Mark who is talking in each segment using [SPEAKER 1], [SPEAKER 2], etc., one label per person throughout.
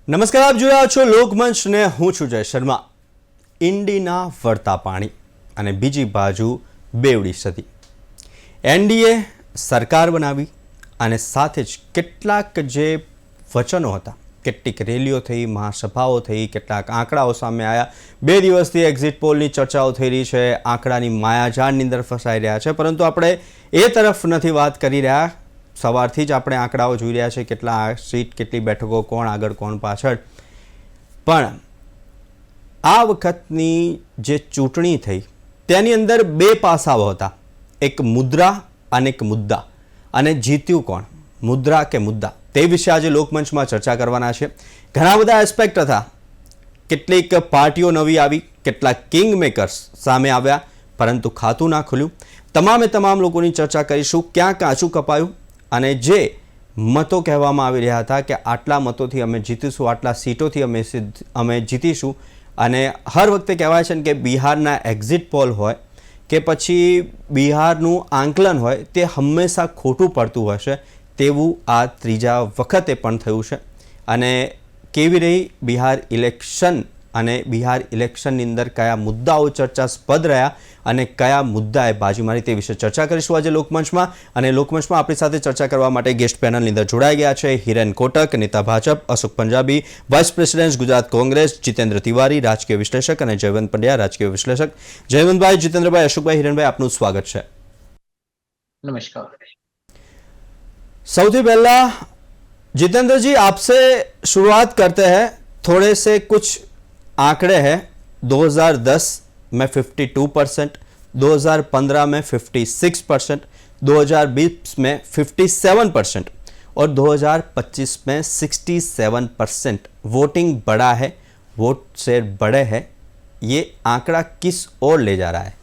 [SPEAKER 1] નમસ્કાર, આપ જોઈ રહ્યા છો લોકમંચ ને હું છું જય શર્મા. ઇન્ડીના વળતા પાણી અને બીજી બાજુ બેવડી સદી. એનડીએ સરકાર બનાવી અને સાથે જ કેટલાક જે વચનો હતા, કેટલીક રેલીઓ થઈ, મહાસભાઓ થઈ, કેટલાક આંકડાઓ સામે આવ્યા. 2 દિવસથી એક્ઝિટ પોલની ચર્ચાઓ થઈ રહી છે, આંકડાની માયાજાળની અંદર ફસાઈ રહ્યા છે, પરંતુ આપણે એ તરફ નથી વાત કરી રહ્યા. સવારથી જ આપણે આંકડાઓ જોઈ રહ્યા છે, કેટલા સીટ, કેટલી બેઠકો, કોણ આગળ કોણ પાછળ. પણ આ વખતની જે ચૂંટણી થઈ તેની અંદર 2 પાસાઓ હતા, એક મુદ્રા અને એક મુદ્દા. અને જીત્યું કોણ, મુદ્રા કે મુદ્દા, તે વિશે આજે લોકમંચમાં ચર્ચા કરવાના છે. ઘણા બધા એસ્પેક્ટ હતા. કેટલીક પાર્ટીઓ નવી આવી, કેટલાક કિંગ મેકર્સ સામે આવ્યા, પરંતુ ખાતું ના ખુલ્યું. તમામ લોકોની ચર્ચા કરીશું. ક્યાં કાચું કપાયું અને જે મતો કહેવામાં આવી રહ્યા હતા કે આટલા મતોથી અમે જીતીશું, આટલા સીટોથી અમે જીતીશું. અને હર વખતે કહેવાય છે કે બિહારના એક્ઝિટ પોલ હોય કે પછી બિહારનું આંકલન હોય તે હંમેશા ખોટું પડતું હશે, તેવું આ ત્રીજા વખતે પણ થયું છે. અને કેવી રહી બિહાર ઇલેક્શન અને બિહાર ઇલેક્શનની અંદર કયા મુદ્દાઓ ચર્ચાસ્પદ રહ્યા અને કયા મુદ્દાએ બાજી મારી, તે વિશે ચર્ચા કરીશું આજે લોકમંચમાં. અને લોકમંચમાં આપણી સાથે ચર્ચા કરવા માટે ગેસ્ટ પેનલની અંદર જોડાઈ ગયા છે હિરેન કોટક, નેતા ભાજપ, અશોક પંજાબી, વાઇસ પ્રેસિડેન્ટ ગુજરાત કોંગ્રેસ, જીતેન્દ્ર તિવારી, રાજકીય વિશ્લેષક, અને જયવંત પંડ્યા, રાજકીય વિશ્લેષક. જયવંતભાઈ, જીતેન્દ્રભાઈ, અશોકભાઈ, हिरेनभाई, आपનું स्वागत है.
[SPEAKER 2] नमस्कार.
[SPEAKER 1] सौથી पहला जितेंद्र जी, आपसे शुरुआत करते हैं. थोड़े से कुछ आंकड़े हैं. 2010 में 52%, 2015 में 56%, 2020 में 57% और 2025 में 67% वोटिंग बढ़ा है, वोट शेयर बढ़े हैं. ये आंकड़ा किस ओर ले जा रहा है?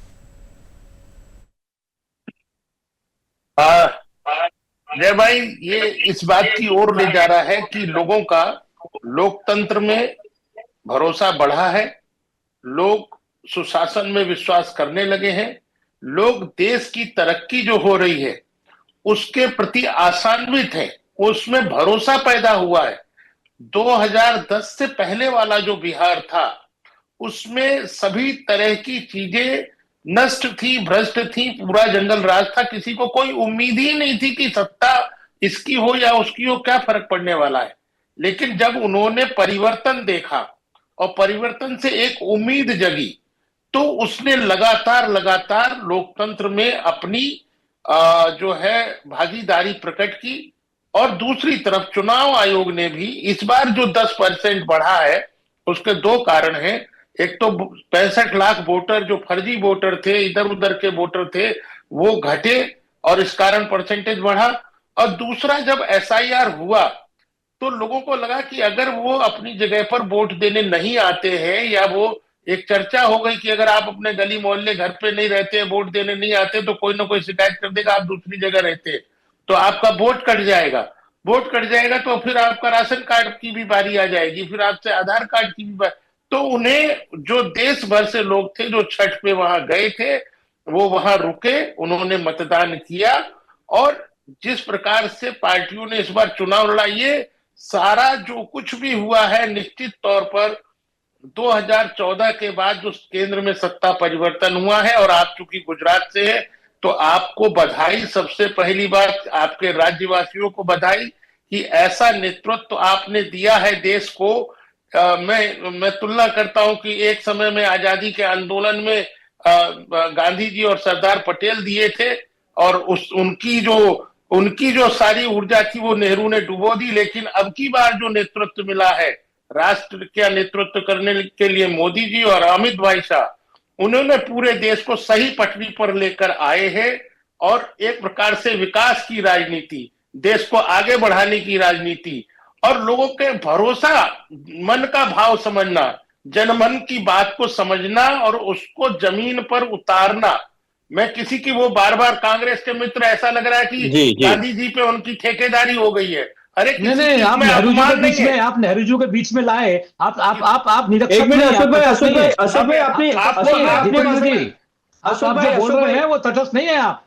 [SPEAKER 3] जय भाई, ये इस बात की ओर ले जा रहा है कि लोगों का लोकतंत्र में भरोसा बढ़ा है, लोग सुशासन में विश्वास करने लगे हैं, लोग देश की तरक्की जो हो रही है उसके प्रति आशान्वित है, उसमें भरोसा पैदा हुआ है. 2010 से पहले वाला जो बिहार था उसमें सभी तरह की चीजें नष्ट थी, भ्रष्ट थी, पूरा जंगल राज था. किसी को कोई उम्मीद ही नहीं थी कि सत्ता इसकी हो या उसकी हो, क्या फर्क पड़ने वाला है. लेकिन जब उन्होंने परिवर्तन देखा और परिवर्तन से एक उम्मीद जगी, तो उसने लगातार लोकतंत्र में अपनी जो है भागीदारी प्रकट की. और दूसरी तरफ चुनाव आयोग ने भी इस बार जो 10% बढ़ा है उसके 2 कारण हैं. एक तो 65 लाख वोटर जो फर्जी वोटर थे, इधर उधर के वोटर थे, वो घटे और इस कारण परसेंटेज बढ़ा. और दूसरा, जब एसआईआर हुआ तो लोगों को लगा कि अगर वो अपनी जगह पर वोट देने नहीं आते हैं, या वो एक चर्चा हो गई कि अगर आप अपने गली मोहल्ले घर पे नहीं रहते, वोट देने नहीं आते, तो कोई ना कोई शिकायत कर देगा, आप दूसरी जगह रहते हैं तो आपका वोट कट जाएगा. वोट कट जाएगा तो फिर आपका राशन कार्ड की भी बारी आ जाएगी, फिर आपसे आधार कार्ड की भी बारी. तो उन्हें जो देश भर से लोग थे जो छठ पे वहां गए थे, वो वहां रुके, उन्होंने मतदान किया. और जिस प्रकार से पार्टियों ने इस बार चुनाव लड़ा, ये सारा जो कुछ भी हुआ है निश्चित तौर पर 2014 के बाद जो केंद्र में सत्ता परिवर्तन हुआ है, और आप चूंकि गुजरात से है तो आपको बधाई. सबसे पहली बात, आपके राज्यवासियों को बधाई कि ऐसा नेतृत्व आपने दिया है देश को. मैं तुलना करता हूं कि एक समय में आजादी के आंदोलन में गांधी जी और सरदार पटेल दिए थे, और उनकी जो सारी ऊर्जा थी वो नेहरू ने डुबो दी. लेकिन अब की बार जो नेतृत्व मिला है राष्ट्र का नेतृत्व करने के लिए मोदी जी और अमित भाई शाह, उन्होंने पूरे देश को सही पटरी पर लेकर आए हैं. और एक प्रकार से विकास की राजनीति, देश को आगे बढ़ाने की राजनीति, और लोगों के भरोसा, मन का भाव समझना, जनमन की बात को समझना और उसको जमीन पर उतारना. मैं किसी की, वो बार कांग्रेस के मित्र, ऐसा लग रहा है कि गांधी जी पे उनकी ठेकेदारी हो गई है. अरे
[SPEAKER 2] नहीं, आप नेहरू जी के बीच में, आप नेहरू जी के बीच में लाए. आप निरक्षर नहीं, अशोक भाई, आपने बोल रहे हैं वो तटस्थ नहीं है. आप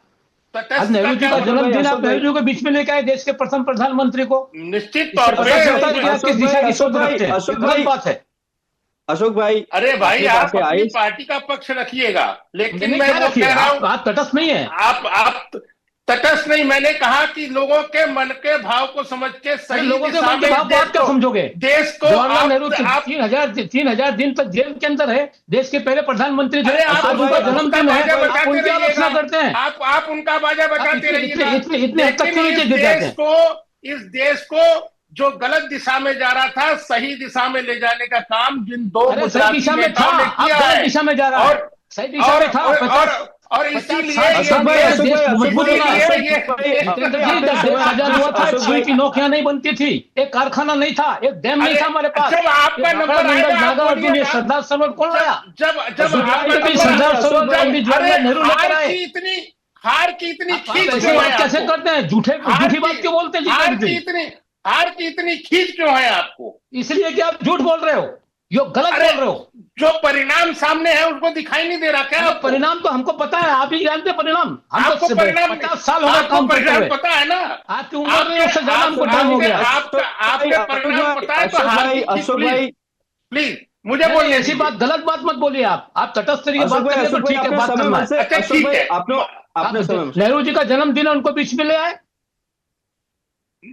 [SPEAKER 2] आज नेहरू जी का जन्मदिन आप नेहरू जी को बीच में लेके आए, देश के प्रथम प्रधानमंत्री को।
[SPEAKER 3] निश्चित तौर
[SPEAKER 2] इससे
[SPEAKER 3] पे
[SPEAKER 2] पता चलता है कि आप किस दिशा की सोच रखते हैं।
[SPEAKER 4] अशोक
[SPEAKER 2] ये गलत
[SPEAKER 4] भाई,
[SPEAKER 2] बात है।
[SPEAKER 4] अशोक भाई,
[SPEAKER 3] अरे भाई,
[SPEAKER 4] आपकी
[SPEAKER 3] आप
[SPEAKER 4] बातें
[SPEAKER 3] अपनी
[SPEAKER 4] आई।
[SPEAKER 3] पार्टी का पक्ष रखिएगा, लेकिन
[SPEAKER 2] मैंने
[SPEAKER 3] मैं
[SPEAKER 2] क्या
[SPEAKER 3] वो
[SPEAKER 2] रखी है?
[SPEAKER 3] कह रहा हूं,
[SPEAKER 2] आप तटस्थ नहीं है।
[SPEAKER 3] आप तटस्थ नहीं, मैंने कहा कि लोगों के मन के भाव को समझ के
[SPEAKER 2] अरे
[SPEAKER 3] सही
[SPEAKER 2] लोगों के
[SPEAKER 3] दिशा
[SPEAKER 2] मन के
[SPEAKER 3] में
[SPEAKER 2] भाव आप क्या समझोगे?
[SPEAKER 3] देश को
[SPEAKER 2] जवाहरलाल नेहरू
[SPEAKER 3] आप
[SPEAKER 2] 3,000 दिन तक जेल के अंदर है, देश के पहले प्रधानमंत्री थे।
[SPEAKER 3] अरे आप
[SPEAKER 2] आज उनका जन्मदिन है,
[SPEAKER 3] बाजा
[SPEAKER 2] आप
[SPEAKER 3] बजाते
[SPEAKER 2] उनकी आलोचना
[SPEAKER 3] रहिएगा,
[SPEAKER 2] करते हैं।
[SPEAKER 3] आप उनका बाजा बजाते रहिएगा,
[SPEAKER 2] इतने हद तक क्यों नीचे गिर जाते हैं?
[SPEAKER 3] इस देश को जो गलत दिशा में जा रहा था, सही दिशा में ले जाने का काम जिन दो
[SPEAKER 2] अरे सही
[SPEAKER 3] गुजराती
[SPEAKER 2] दिशा में था,
[SPEAKER 3] नेताओं ने
[SPEAKER 2] अब
[SPEAKER 3] किया
[SPEAKER 2] गलत
[SPEAKER 3] है,
[SPEAKER 2] दिशा में जा रहा है। सही दिशा में था।
[SPEAKER 3] और इसीलिए
[SPEAKER 4] अशोक भाई, अशोक भाई, अशोक भाई,
[SPEAKER 2] जितेंद्र जी, जब देश आजाद हुआ था, सुई की नौकरियां नहीं बनती थी, एक कारखाना नहीं था, एक डैम नहीं था हमारे पास।
[SPEAKER 3] जब आपका नंबर आएगा, आप
[SPEAKER 2] नागार्जुन, ये
[SPEAKER 3] बोलिएगा।
[SPEAKER 2] सरदार सरोवर कौन लाया?
[SPEAKER 3] जब
[SPEAKER 4] अशोक
[SPEAKER 3] आपका
[SPEAKER 4] भाई,
[SPEAKER 3] नंबर
[SPEAKER 2] सरदार
[SPEAKER 3] आएगा,
[SPEAKER 2] सरोवर
[SPEAKER 3] जब-
[SPEAKER 2] पंडित जवाहरलाल
[SPEAKER 3] अरे
[SPEAKER 2] नेहरू लेकर आए।
[SPEAKER 3] हार की इतनी
[SPEAKER 2] आप
[SPEAKER 3] खींच
[SPEAKER 2] ऐसी
[SPEAKER 3] क्यों
[SPEAKER 2] बात
[SPEAKER 3] है
[SPEAKER 2] कैसे
[SPEAKER 3] आपको?
[SPEAKER 2] करते हैं? झूठी बात क्यों बोलते हैं जितेंद्र जी?
[SPEAKER 3] हार की इतनी खींच क्यों है आपको?
[SPEAKER 2] इसलिए कि आप झूठ बोल रहे हो, यो गलत
[SPEAKER 3] अरे
[SPEAKER 2] बोल रहे हो।
[SPEAKER 3] जो परिणाम सामने है उसको दिखाई नहीं दे रहा क्या आपको?
[SPEAKER 2] परिणाम तो हमको पता है, आप ही जानते हैं परिणाम।
[SPEAKER 3] आपको
[SPEAKER 2] हमको
[SPEAKER 3] परिणाम
[SPEAKER 2] 50 साल हो गए
[SPEAKER 3] आपको
[SPEAKER 2] काम करते
[SPEAKER 3] परिणाम
[SPEAKER 2] हुए।
[SPEAKER 3] पता है ना?
[SPEAKER 2] आपकी उम्र में उससे ज्यादा हमको टाइम हो गया।
[SPEAKER 3] आपके परिणाम पता है तो
[SPEAKER 4] अशोक
[SPEAKER 3] हार
[SPEAKER 4] भाई,
[SPEAKER 3] की खींच,
[SPEAKER 4] अशोक
[SPEAKER 3] प्लीज
[SPEAKER 4] भाई,
[SPEAKER 3] प्लीज मुझे
[SPEAKER 2] नहीं,
[SPEAKER 3] बोलने
[SPEAKER 2] ऐसी
[SPEAKER 3] दीजिए।
[SPEAKER 2] बात, गलत बात मत बोलिए आप तटस्थ तरीके
[SPEAKER 4] अशोक
[SPEAKER 2] बात
[SPEAKER 4] भाई,
[SPEAKER 2] करिए तो
[SPEAKER 4] अशोक भाई,
[SPEAKER 2] ठीक है,
[SPEAKER 4] आपने
[SPEAKER 2] बात
[SPEAKER 4] समय
[SPEAKER 2] करना
[SPEAKER 4] में
[SPEAKER 2] है।
[SPEAKER 4] से,
[SPEAKER 3] अच्छा,
[SPEAKER 4] अशोक
[SPEAKER 3] ठीक
[SPEAKER 4] भाई,
[SPEAKER 3] है।
[SPEAKER 4] आपने समय में से।
[SPEAKER 2] नेहरू जी का जन्मदिन है, उनको बीच में ले आए।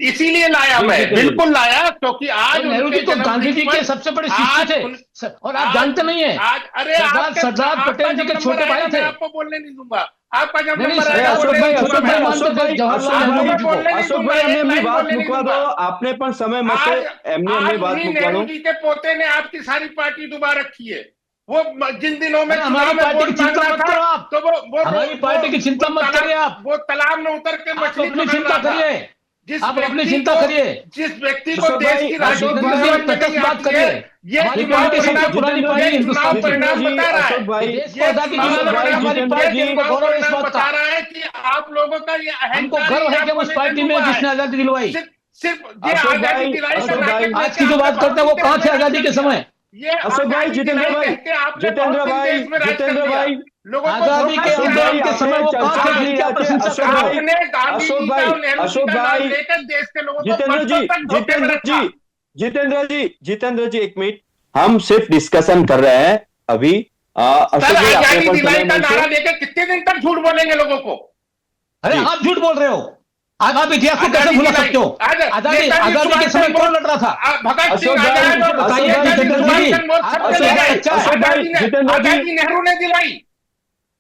[SPEAKER 3] इसीलिए लाया मैं, बिल्कुल लाया, क्योंकि आज
[SPEAKER 2] नेहरू जी तो गांधी जी के सबसे बड़े शिष्य थे, और आप जानते नहीं है।
[SPEAKER 3] अरे
[SPEAKER 2] सरदार पटेल जी के छोटे भाई थे।
[SPEAKER 3] मैं आपको बोलने नहीं दूंगा। आपका जब
[SPEAKER 2] नहीं,
[SPEAKER 3] नंबर
[SPEAKER 2] नहीं,
[SPEAKER 3] आएगा
[SPEAKER 4] अशोक भाई, अशोक भाई, अशोक भाई,
[SPEAKER 2] जवाहरलाल नेहरू जी को।
[SPEAKER 4] अशोक भाई, हमने अपनी बात मुकवा दो, आपने पण समय में से हमने बात मुकवा
[SPEAKER 3] नेहरू
[SPEAKER 4] दो।
[SPEAKER 3] जी के पोते ने आपकी सारी पार्टी डुबा रखी है। वो जिन दिनों में
[SPEAKER 2] अरे हमारी
[SPEAKER 3] चुनाव में
[SPEAKER 2] पार्टी की
[SPEAKER 3] वोट
[SPEAKER 2] चिंता
[SPEAKER 3] मांगना
[SPEAKER 2] मत
[SPEAKER 3] था,
[SPEAKER 2] करो आप।
[SPEAKER 3] तो वो
[SPEAKER 2] हमारी पार्टी की चिंता मत करिए आप।
[SPEAKER 3] वो तालाब में उतर के
[SPEAKER 2] आप
[SPEAKER 3] मछली
[SPEAKER 2] अपनी
[SPEAKER 3] पकड़
[SPEAKER 2] चिंता
[SPEAKER 3] रहा था।
[SPEAKER 2] करिए,
[SPEAKER 3] जिस
[SPEAKER 2] आप अपनी
[SPEAKER 3] व्यक्ति
[SPEAKER 2] चिंता
[SPEAKER 3] को-
[SPEAKER 2] करिए।
[SPEAKER 3] जिस व्यक्ति को
[SPEAKER 4] अशोक
[SPEAKER 3] देश
[SPEAKER 4] भाई,
[SPEAKER 3] की
[SPEAKER 4] अशोक
[SPEAKER 3] राजनीति
[SPEAKER 4] भाई,
[SPEAKER 3] समझ में
[SPEAKER 2] तटस्थ
[SPEAKER 3] नहीं
[SPEAKER 2] बात
[SPEAKER 3] आती
[SPEAKER 2] करिए।
[SPEAKER 3] है, ये
[SPEAKER 2] हमारी
[SPEAKER 3] चुनाव
[SPEAKER 2] पार्टी सबसे
[SPEAKER 3] परिणाम-
[SPEAKER 2] पुरानी पार्टी
[SPEAKER 3] ये
[SPEAKER 2] हिंदुस्तान
[SPEAKER 3] चुनाव
[SPEAKER 2] की।
[SPEAKER 3] परिणाम बता रहा है।
[SPEAKER 4] अशोक भाई,
[SPEAKER 2] देश को आजादी
[SPEAKER 3] चुनाव
[SPEAKER 2] दिलाने वाली
[SPEAKER 3] परिणाम-
[SPEAKER 2] हमारी
[SPEAKER 4] जितेंद्र
[SPEAKER 2] पार्टी,
[SPEAKER 4] जी,
[SPEAKER 2] हमको गौरव है इस बात का।
[SPEAKER 3] बता रहा है कि आप लोगों का ये
[SPEAKER 2] हमको
[SPEAKER 3] अहंकार
[SPEAKER 2] गर्व है कि
[SPEAKER 3] आपको
[SPEAKER 2] उस पार्टी में
[SPEAKER 3] डूबा है।
[SPEAKER 2] जिसने आजादी दिलवाई।
[SPEAKER 3] सिर्फ ये
[SPEAKER 4] अशोक
[SPEAKER 3] आजादी
[SPEAKER 4] भाई,
[SPEAKER 3] दिलाई का
[SPEAKER 4] अशोक
[SPEAKER 3] नाटक
[SPEAKER 4] भाई,
[SPEAKER 3] लेके
[SPEAKER 2] आज की जो
[SPEAKER 3] आपने
[SPEAKER 2] बात करते हैं वो
[SPEAKER 3] बहुत
[SPEAKER 2] कहाँ थे
[SPEAKER 3] देश में
[SPEAKER 2] आजादी के
[SPEAKER 3] राज कर
[SPEAKER 2] समय?
[SPEAKER 3] लिया। ये
[SPEAKER 4] अशोक भाई,
[SPEAKER 3] आजादी
[SPEAKER 4] जितेंद्र
[SPEAKER 3] दिलाई
[SPEAKER 4] भाई,
[SPEAKER 3] कह के आपने
[SPEAKER 4] जितेंद्र
[SPEAKER 3] बहुत दिन
[SPEAKER 4] भाई,
[SPEAKER 3] देश में राज कर
[SPEAKER 4] जितेंद्र
[SPEAKER 3] लिया।
[SPEAKER 4] भाई,
[SPEAKER 3] लोगों को
[SPEAKER 2] आजादी
[SPEAKER 3] धोखा
[SPEAKER 2] के
[SPEAKER 3] दिया।
[SPEAKER 2] आंदोलन के समय वो कहाँ थे जिनकी आप प्रशंसा
[SPEAKER 4] अशोक
[SPEAKER 2] कर रहे हो?
[SPEAKER 4] भाई,
[SPEAKER 3] आपने गांधी
[SPEAKER 4] अशोक
[SPEAKER 3] जी
[SPEAKER 4] भाई,
[SPEAKER 3] का और नेहरू जी
[SPEAKER 4] अशोक
[SPEAKER 3] का नाम
[SPEAKER 4] भाई,
[SPEAKER 3] लेकर देश के लोगों को
[SPEAKER 4] जितेंद्र जी,
[SPEAKER 3] वर्षों तक धोखे में
[SPEAKER 4] जितेंद्र
[SPEAKER 3] रखा।
[SPEAKER 4] जी, जितेंद्र जी, एक मिनट, हम सिर्फ डिस्कशन कर रहे हैं अभी। अशोक
[SPEAKER 3] सर,
[SPEAKER 4] भाई, आपने
[SPEAKER 3] आजादी
[SPEAKER 4] पण
[SPEAKER 3] दिलाई
[SPEAKER 4] समय
[SPEAKER 3] का
[SPEAKER 4] में
[SPEAKER 3] नारा
[SPEAKER 4] से-
[SPEAKER 3] देकर कितने दिन तक झूठ बोलेंगे लोगों को?
[SPEAKER 2] अरे
[SPEAKER 4] जी।
[SPEAKER 2] आप झूठ बोल रहे हो। आप इतिहास को कैसे
[SPEAKER 3] आजादी
[SPEAKER 2] भुला
[SPEAKER 3] दिलाई-
[SPEAKER 2] सकते हो? आजादी के समय कौन लड़ रहा था?
[SPEAKER 3] भगत
[SPEAKER 4] अशोक
[SPEAKER 3] सिंह
[SPEAKER 4] भाई,
[SPEAKER 3] आजाद और
[SPEAKER 4] अशोक भाई,
[SPEAKER 3] नेताजी
[SPEAKER 4] जितेंद्र
[SPEAKER 3] सुभाष
[SPEAKER 4] जी,
[SPEAKER 3] चंद्र बोस
[SPEAKER 2] आप
[SPEAKER 3] सबसे
[SPEAKER 2] अशोक
[SPEAKER 3] लड़े।
[SPEAKER 2] भाई, अच्छा,
[SPEAKER 4] अशोक भाई, जितेंद्र जी,
[SPEAKER 3] आजादी नेहरू ने दिलाई।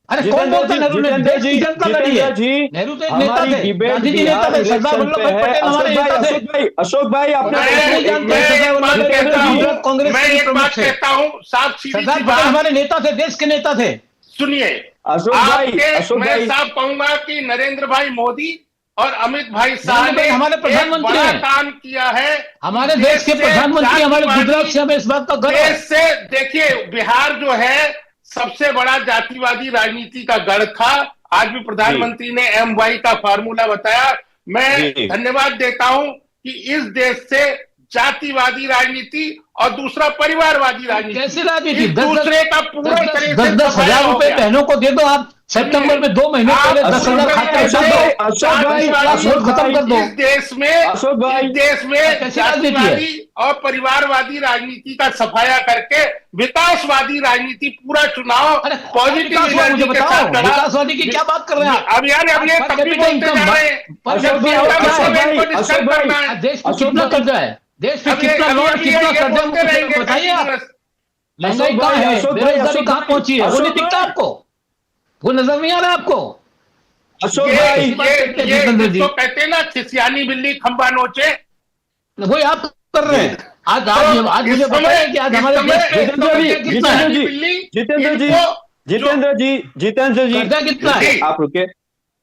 [SPEAKER 2] अरे कौन बोलता है नेहरू ने?
[SPEAKER 4] जितेंद्र
[SPEAKER 2] देश की जनता लड़ी है।
[SPEAKER 4] जितेंद्र जी,
[SPEAKER 2] नेहरू तो एक नेता
[SPEAKER 4] हमारी
[SPEAKER 2] थे,
[SPEAKER 4] डिबेट
[SPEAKER 2] गांधी जी नेता थे, सरदार
[SPEAKER 4] इलेक्शन
[SPEAKER 2] वल्लभ
[SPEAKER 4] पे
[SPEAKER 2] भाई
[SPEAKER 4] है।
[SPEAKER 2] पटेल हमारे
[SPEAKER 4] अशोक भाई,
[SPEAKER 2] नेता थे।
[SPEAKER 4] अशोक भाई, अशोक भाई, आपने
[SPEAKER 2] नहीं जानते,
[SPEAKER 3] मैं
[SPEAKER 2] सरदार
[SPEAKER 3] एक
[SPEAKER 2] वल्लभ
[SPEAKER 3] बात
[SPEAKER 2] भाई
[SPEAKER 3] कहता
[SPEAKER 2] पटेल
[SPEAKER 3] हूं,
[SPEAKER 2] गुजरात कांग्रेस
[SPEAKER 3] मैं
[SPEAKER 2] के
[SPEAKER 3] एक
[SPEAKER 2] प्रमुख
[SPEAKER 3] बात
[SPEAKER 2] थे।
[SPEAKER 3] कहता हूं, साफ सीधी
[SPEAKER 2] सरदार
[SPEAKER 3] सी
[SPEAKER 2] पटेल
[SPEAKER 3] बात
[SPEAKER 2] हमारे नेता थे, देश के नेता थे।
[SPEAKER 3] सुनिए।
[SPEAKER 4] अशोक भाई,
[SPEAKER 3] आपके
[SPEAKER 4] अशोक
[SPEAKER 3] मैं
[SPEAKER 4] भाई,
[SPEAKER 3] साफ कहूंगा कि नरेंद्र भाई मोदी और अमित भाई शाह
[SPEAKER 2] नरेंद्र
[SPEAKER 3] ने
[SPEAKER 2] भाई हमारे
[SPEAKER 3] एक
[SPEAKER 2] प्रधानमंत्री
[SPEAKER 3] बड़ा
[SPEAKER 2] हैं।
[SPEAKER 3] काम किया है।
[SPEAKER 2] हमारे देश के
[SPEAKER 3] से
[SPEAKER 2] प्रधानमंत्री हमारे
[SPEAKER 3] जातिवादी-
[SPEAKER 2] गुजरात से, हमें इस बात का गर्व है।
[SPEAKER 3] देश से देखिए, बिहार जो है सबसे बड़ा जातिवादी राजनीति का गढ़ था। आज भी प्रधानमंत्री ने MY का फार्मूला बताया। मैं
[SPEAKER 4] जी।
[SPEAKER 3] धन्यवाद देता हूं कि इस देश से जातिवादी राजनीति और दूसरा परिवारवादी राजनीति,
[SPEAKER 2] कैसी राजनीति?
[SPEAKER 3] इस दूसरे का पूरा तरह से
[SPEAKER 2] 10,000
[SPEAKER 3] सफाया हो
[SPEAKER 2] रुपए
[SPEAKER 3] गया।
[SPEAKER 2] बहनों को दे दो आप। सितंबर में 2 महीने पहले 10,000 खाते में डाल दो।
[SPEAKER 4] अशोक भाई,
[SPEAKER 2] वोट खत्म कर दो।
[SPEAKER 3] इस देश में
[SPEAKER 4] अशोक भाई,
[SPEAKER 3] इस देश में
[SPEAKER 2] कैसी राजनीति है?
[SPEAKER 3] जातिवादी और परिवारवादी राजनीति का सफाया करके विकासवादी राजनीति पूरा चुनाव
[SPEAKER 2] अरे
[SPEAKER 3] पॉजिटिव
[SPEAKER 2] विकासवादी मुझे
[SPEAKER 3] एनर्जी के
[SPEAKER 2] बताओ,
[SPEAKER 3] साथ लड़ा।
[SPEAKER 2] विकासवादी की क्या बात कर रहे हैं आप?
[SPEAKER 3] अब यार अब ये
[SPEAKER 2] पर
[SPEAKER 3] तब भी
[SPEAKER 2] कैपिटा
[SPEAKER 3] बोलते जा रहे हैं।
[SPEAKER 2] पर
[SPEAKER 4] अशोक
[SPEAKER 2] कैपिटा
[SPEAKER 4] भाई,
[SPEAKER 2] इनकम
[SPEAKER 4] अशोक
[SPEAKER 2] है।
[SPEAKER 4] भाई, अशोक भाई,
[SPEAKER 2] आज देश पे
[SPEAKER 4] अशोक
[SPEAKER 2] कितना
[SPEAKER 4] भाई,
[SPEAKER 2] कर्जा है? देश पे
[SPEAKER 3] अब ये-
[SPEAKER 2] कितना
[SPEAKER 3] अब
[SPEAKER 2] लोन,
[SPEAKER 3] ये
[SPEAKER 2] कितना
[SPEAKER 3] ये
[SPEAKER 2] कर्जा
[SPEAKER 3] बोलते रहेंगे
[SPEAKER 2] बताइए आप।
[SPEAKER 3] continuous।
[SPEAKER 2] महंगाई
[SPEAKER 4] अशोक
[SPEAKER 2] कहाँ
[SPEAKER 4] भाई,
[SPEAKER 2] है?
[SPEAKER 4] अशोक भाई,
[SPEAKER 2] बेरोजगारी
[SPEAKER 4] अशोक
[SPEAKER 2] कहाँ
[SPEAKER 4] भाई,
[SPEAKER 2] पहुंची है? वो नहीं
[SPEAKER 4] अशोक
[SPEAKER 2] दिखता
[SPEAKER 4] भाई।
[SPEAKER 2] आपको? वो नजर नहीं आ रहा आपको?
[SPEAKER 4] अशोक
[SPEAKER 3] ये
[SPEAKER 4] भाई,
[SPEAKER 2] जितेंद्र जी।
[SPEAKER 3] जिसको कहते हैं ना खिसियानी बिल्ली खंबा नोचे।
[SPEAKER 2] वही आप कर रहे हैं। आज मुझे
[SPEAKER 3] इस समय-
[SPEAKER 2] बताइए कि आज
[SPEAKER 3] इस
[SPEAKER 2] हमारे
[SPEAKER 3] समय-
[SPEAKER 2] देश पे
[SPEAKER 3] इस
[SPEAKER 4] जितेंद्र
[SPEAKER 3] समय
[SPEAKER 4] जी,
[SPEAKER 3] ये
[SPEAKER 2] कितना है?
[SPEAKER 4] जितेंद्र जी,
[SPEAKER 3] बिल्ली
[SPEAKER 4] जितेंद्र जी,
[SPEAKER 3] इनको
[SPEAKER 4] जितेंद्र जी, जितेंद्र जी,
[SPEAKER 2] कर्जा कितना है?
[SPEAKER 4] आप रुके।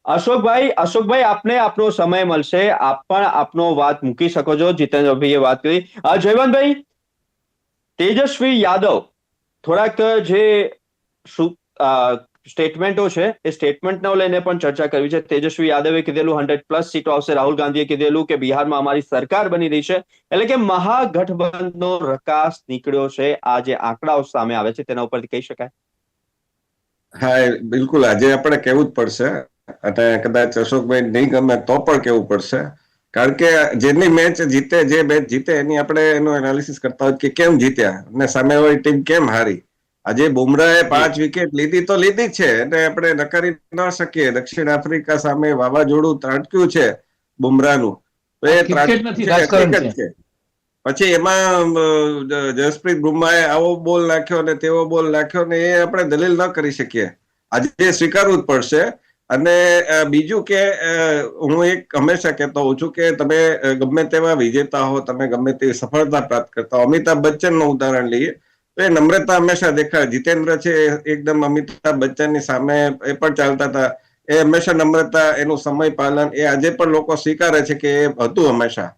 [SPEAKER 4] અશોક ભાઈ આપને આપણો સમય મળશે, આપ પણ આપનો વાત મૂકી શકો છો। જીતેન્દ્રભાઈએ વાત કરી, જયવંતભાઈ, તેજસ્વી યાદવ થોડાક જે સ્ટેટમેન્ટો છે એ સ્ટેટમેન્ટને લઈને પણ ચર્ચા કરવી છે। તેજસ્વી યાદવે કીધેલું 100+ સીટો આવશે, રાહુલ ગાંધીએ કીધેલું કે બિહારમાં અમારી સરકાર બની રહી છે, એટલે કે મહાગઠબંધનનો રકાસ નીકળ્યો છે। આ જે આંકડાઓ સામે આવે છે તેના ઉપરથી કહી શકાય?
[SPEAKER 5] હા, બિલકુલ આજે આપણે કહેવું જ પડશે અને કદાચ અશોકભાઈ નહીં ગમે તો પણ કેવું પડશે, કારણ કે જેની મેચ જીતે, જે મેચ જીતે એની આપણે એનું એનાલિસિસ કરતા હોય કે કેમ જીત્યા અને સામેવાળી ટીમ કેમ હારી. આજે બુમરાહે 5 વિકેટ લીધી તો લીધી છે અને આપણે નકારી ન શકીએ. દક્ષિણ આફ્રિકા સામે વાવાઝોડું ત્રાટક્યું છે બુમરાહનું, તો એ
[SPEAKER 2] ક્રિકેટ નથી,
[SPEAKER 5] ત્રાટક્યું છે,
[SPEAKER 2] રાજકારણ
[SPEAKER 5] હકીકત છે. પછી એમાં જસપ્રીત બુમરાહે આવો બોલ નાખ્યો ને તેવો બોલ નાખ્યો ને એ આપણે દલીલ ન કરી શકીએ. આજે સ્વીકારવું જ પડશે. અને બીજું કે હું એક હંમેશા કહેતો હોઉં છું કે તમે ગમે તેવા વિજેતા હો, તમે ગમે તેવી સફળતા પ્રાપ્ત કરતા હો, અમિતાભ બચ્ચનનું ઉદાહરણ લઈએ તો એ નમ્રતા હંમેશા દેખાય. જીતેન્દ્ર છે એકદમ અમિતાભ બચ્ચનની સામે એ પણ ચાલતા હતા, એ હંમેશા નમ્રતા, એનું સમય પાલન એ આજે પણ લોકો સ્વીકારે છે કે એ હતું હંમેશા.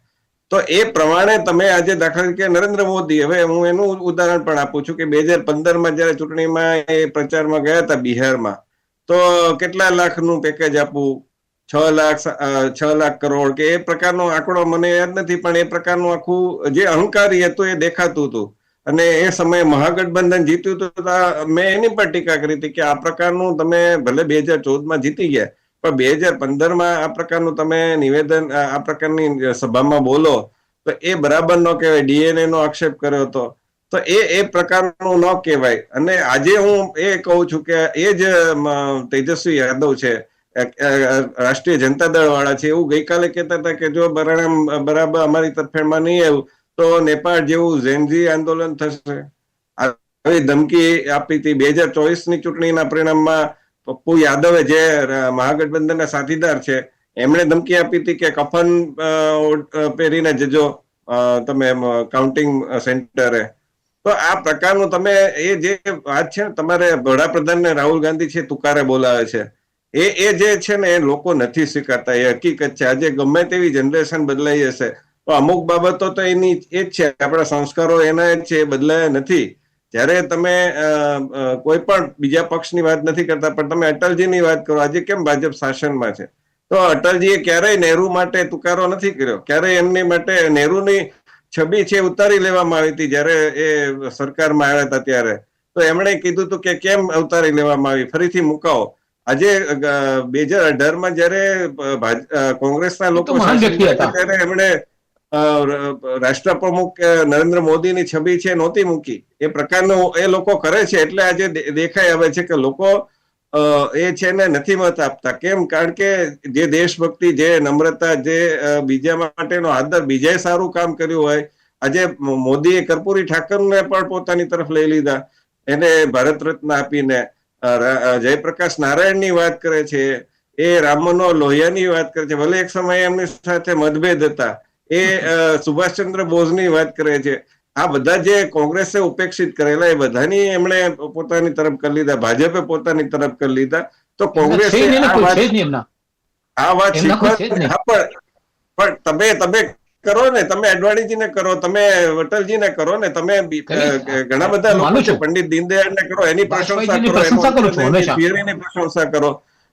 [SPEAKER 5] તો એ પ્રમાણે તમે આજે દાખલા તરીકે નરેન્દ્ર મોદી, હવે હું એનું ઉદાહરણ પણ આપું છું કે 2015માં જયારે ચૂંટણીમાં એ પ્રચારમાં ગયા હતા બિહારમાં, તો કેટલા લાખનું પેકેજ આપવું, 6 લાખ કરોડ કે એ પ્રકારનો આંકડો મને યાદ નથી, પણ એ પ્રકારનું આખું જે અહંકારી હતું એ દેખાતું હતું. અને એ સમયે મહાગઠબંધન જીત્યું હતું, મેં એની પણ ટીકા કરી હતી કે આ પ્રકારનું તમે ભલે 2014માં જીતી ગયા, પણ 2015માં આ પ્રકારનું તમે નિવેદન, આ પ્રકારની સભામાં બોલો તો એ બરાબર ન કહેવાય. ડીએનએ નો આક્ષેપ કર્યો હતો તો એ પ્રકારનું ન કહેવાય. અને આજે હું એ કહું છું કે એ જ તેજસ્વી યાદવ છે, રાષ્ટ્રીય જનતા દળ વાળા છે, એવું ગઈકાલે કહેતા હતા કે જો પરિણામ બરાબર અમારી તરફેણમાં નહીં આવ્યું તો નેપાળ જેવું ઝેનઝી આંદોલન થશે. આવી ધમકી આપી હતી. 2024ની ચૂંટણીના પરિણામમાં પપ્પુ યાદવે, જે મહાગઠબંધનના સાથીદાર છે, એમણે ધમકી આપી હતી કે કફન પહેરીને જજો તમે કાઉન્ટિંગ સેન્ટરે. તો આ પ્રકારનું તમે એ જે વાત છે, તમારે વડાપ્રધાનને રાહુલ ગાંધી છે તુકારે બોલાવે છે, એ જે છે ને એ લોકો નથી સ્વીકારતા. એ હકીકત છે. આજે ગમે તેવી જનરેશન બદલાઈ હશે તો અમુક બાબતો તો એની એ જ છે, આપણા સંસ્કારો એના જ છે, એ બદલાયા નથી. જ્યારે તમે કોઈ પણ બીજા પક્ષની વાત નથી કરતા, પણ તમે અટલજીની વાત કરો, આજે કેમ ભાજપ શાસનમાં છે, તો અટલજીએ ક્યારેય નહેરુ માટે તુકારો નથી કર્યો, ક્યારેય એમની માટે નહેરુની છબી છે ઉતારી લેવામાં આવી હતી જયારે એ સરકારમાં આવ્યા હતા ત્યારે. તો એમણે કીધું હતું કે કેમ ઉતારી લેવામાં આવી, ફરીથી મુકાવો. આજે 2018માં જયારે કોંગ્રેસના લોકો ત્યારે એમણે રાષ્ટ્રપ્રમુખ નરેન્દ્ર મોદીની છબી છે નહોતી મૂકી. એ પ્રકારનું એ લોકો કરે છે, એટલે આજે દેખાઈ આવે છે કે લોકો એ છે ને નથી મત આપતા. કેમ? કારણ કે જે દેશભક્તિ, જે નમ્રતા, જે બીજા માટેનો આદર, બીજાએ સારું કામ કર્યું હોય. આજે મોદીએ કર્પૂરી ઠાકરને પણ પોતાની તરફ લઈ લીધા, એને ભારત રત્ન આપીને. જયપ્રકાશ નારાયણની વાત કરે છે, એ રામ મનોહર લોહિયાની વાત કરે છે, ભલે એક સમયે એમની સાથે મતભેદ હતા. એ સુભાષચંદ્ર બોઝની વાત કરે છે. આ બધા જે કોંગ્રેસે ઉપેક્ષિત કરેલા એ બધાની એમણે પોતાની તરફ કરી લીધા, ભાજપે પોતાની તરફ કરી લીધા. તો કોંગ્રેસે આ વાત પણ તમે કરો ને, તમે અડવાણીજીને કરો, તમે અટલજીને કરો ને, તમે ઘણા બધા લોકો છે, પંડિત દીનદયાળને કરો, એની પ્રશંસા કરો, એની પ્રશંસા કરો.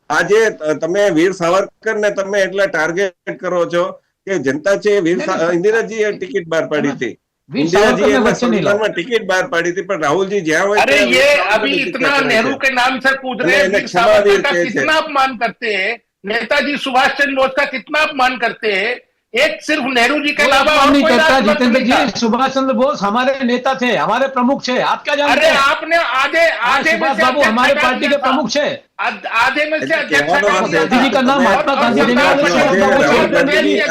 [SPEAKER 5] આજે તમે વીર સાવરકરને તમે એટલા ટાર્ગેટ કરો છો કે જનતા છે. ઇન્દિરાજીએ ટિકિટ બહાર પાડી હતી, इंदिरा जी संविधान में टिकट बाहर पड़ी थी, पर राहुल जी जहाँ हुए
[SPEAKER 3] अरे ये अभी इतना नेहरू के नाम से पूछ रहे हैं, वीर सावरकर का कितना अपमान करते हैं, नेताजी सुभाष चंद्र बोस का कितना अपमान करते हैं. एक सिर्फ नेहरू जी के अलावा और
[SPEAKER 2] नहीं करता. जितेंद्र जी, सुभाष चंद्र बोस हमारे नेता थे, हमारे प्रमुख थे. आप क्या जानते हैं?
[SPEAKER 3] अरे आपने आधे
[SPEAKER 2] सुभाष बाबू हमारे पार्टी के प्रमुख थे,
[SPEAKER 3] आधे में से अध्यक्ष
[SPEAKER 2] गांधी जी का नाम महात्मा गांधी जी ने.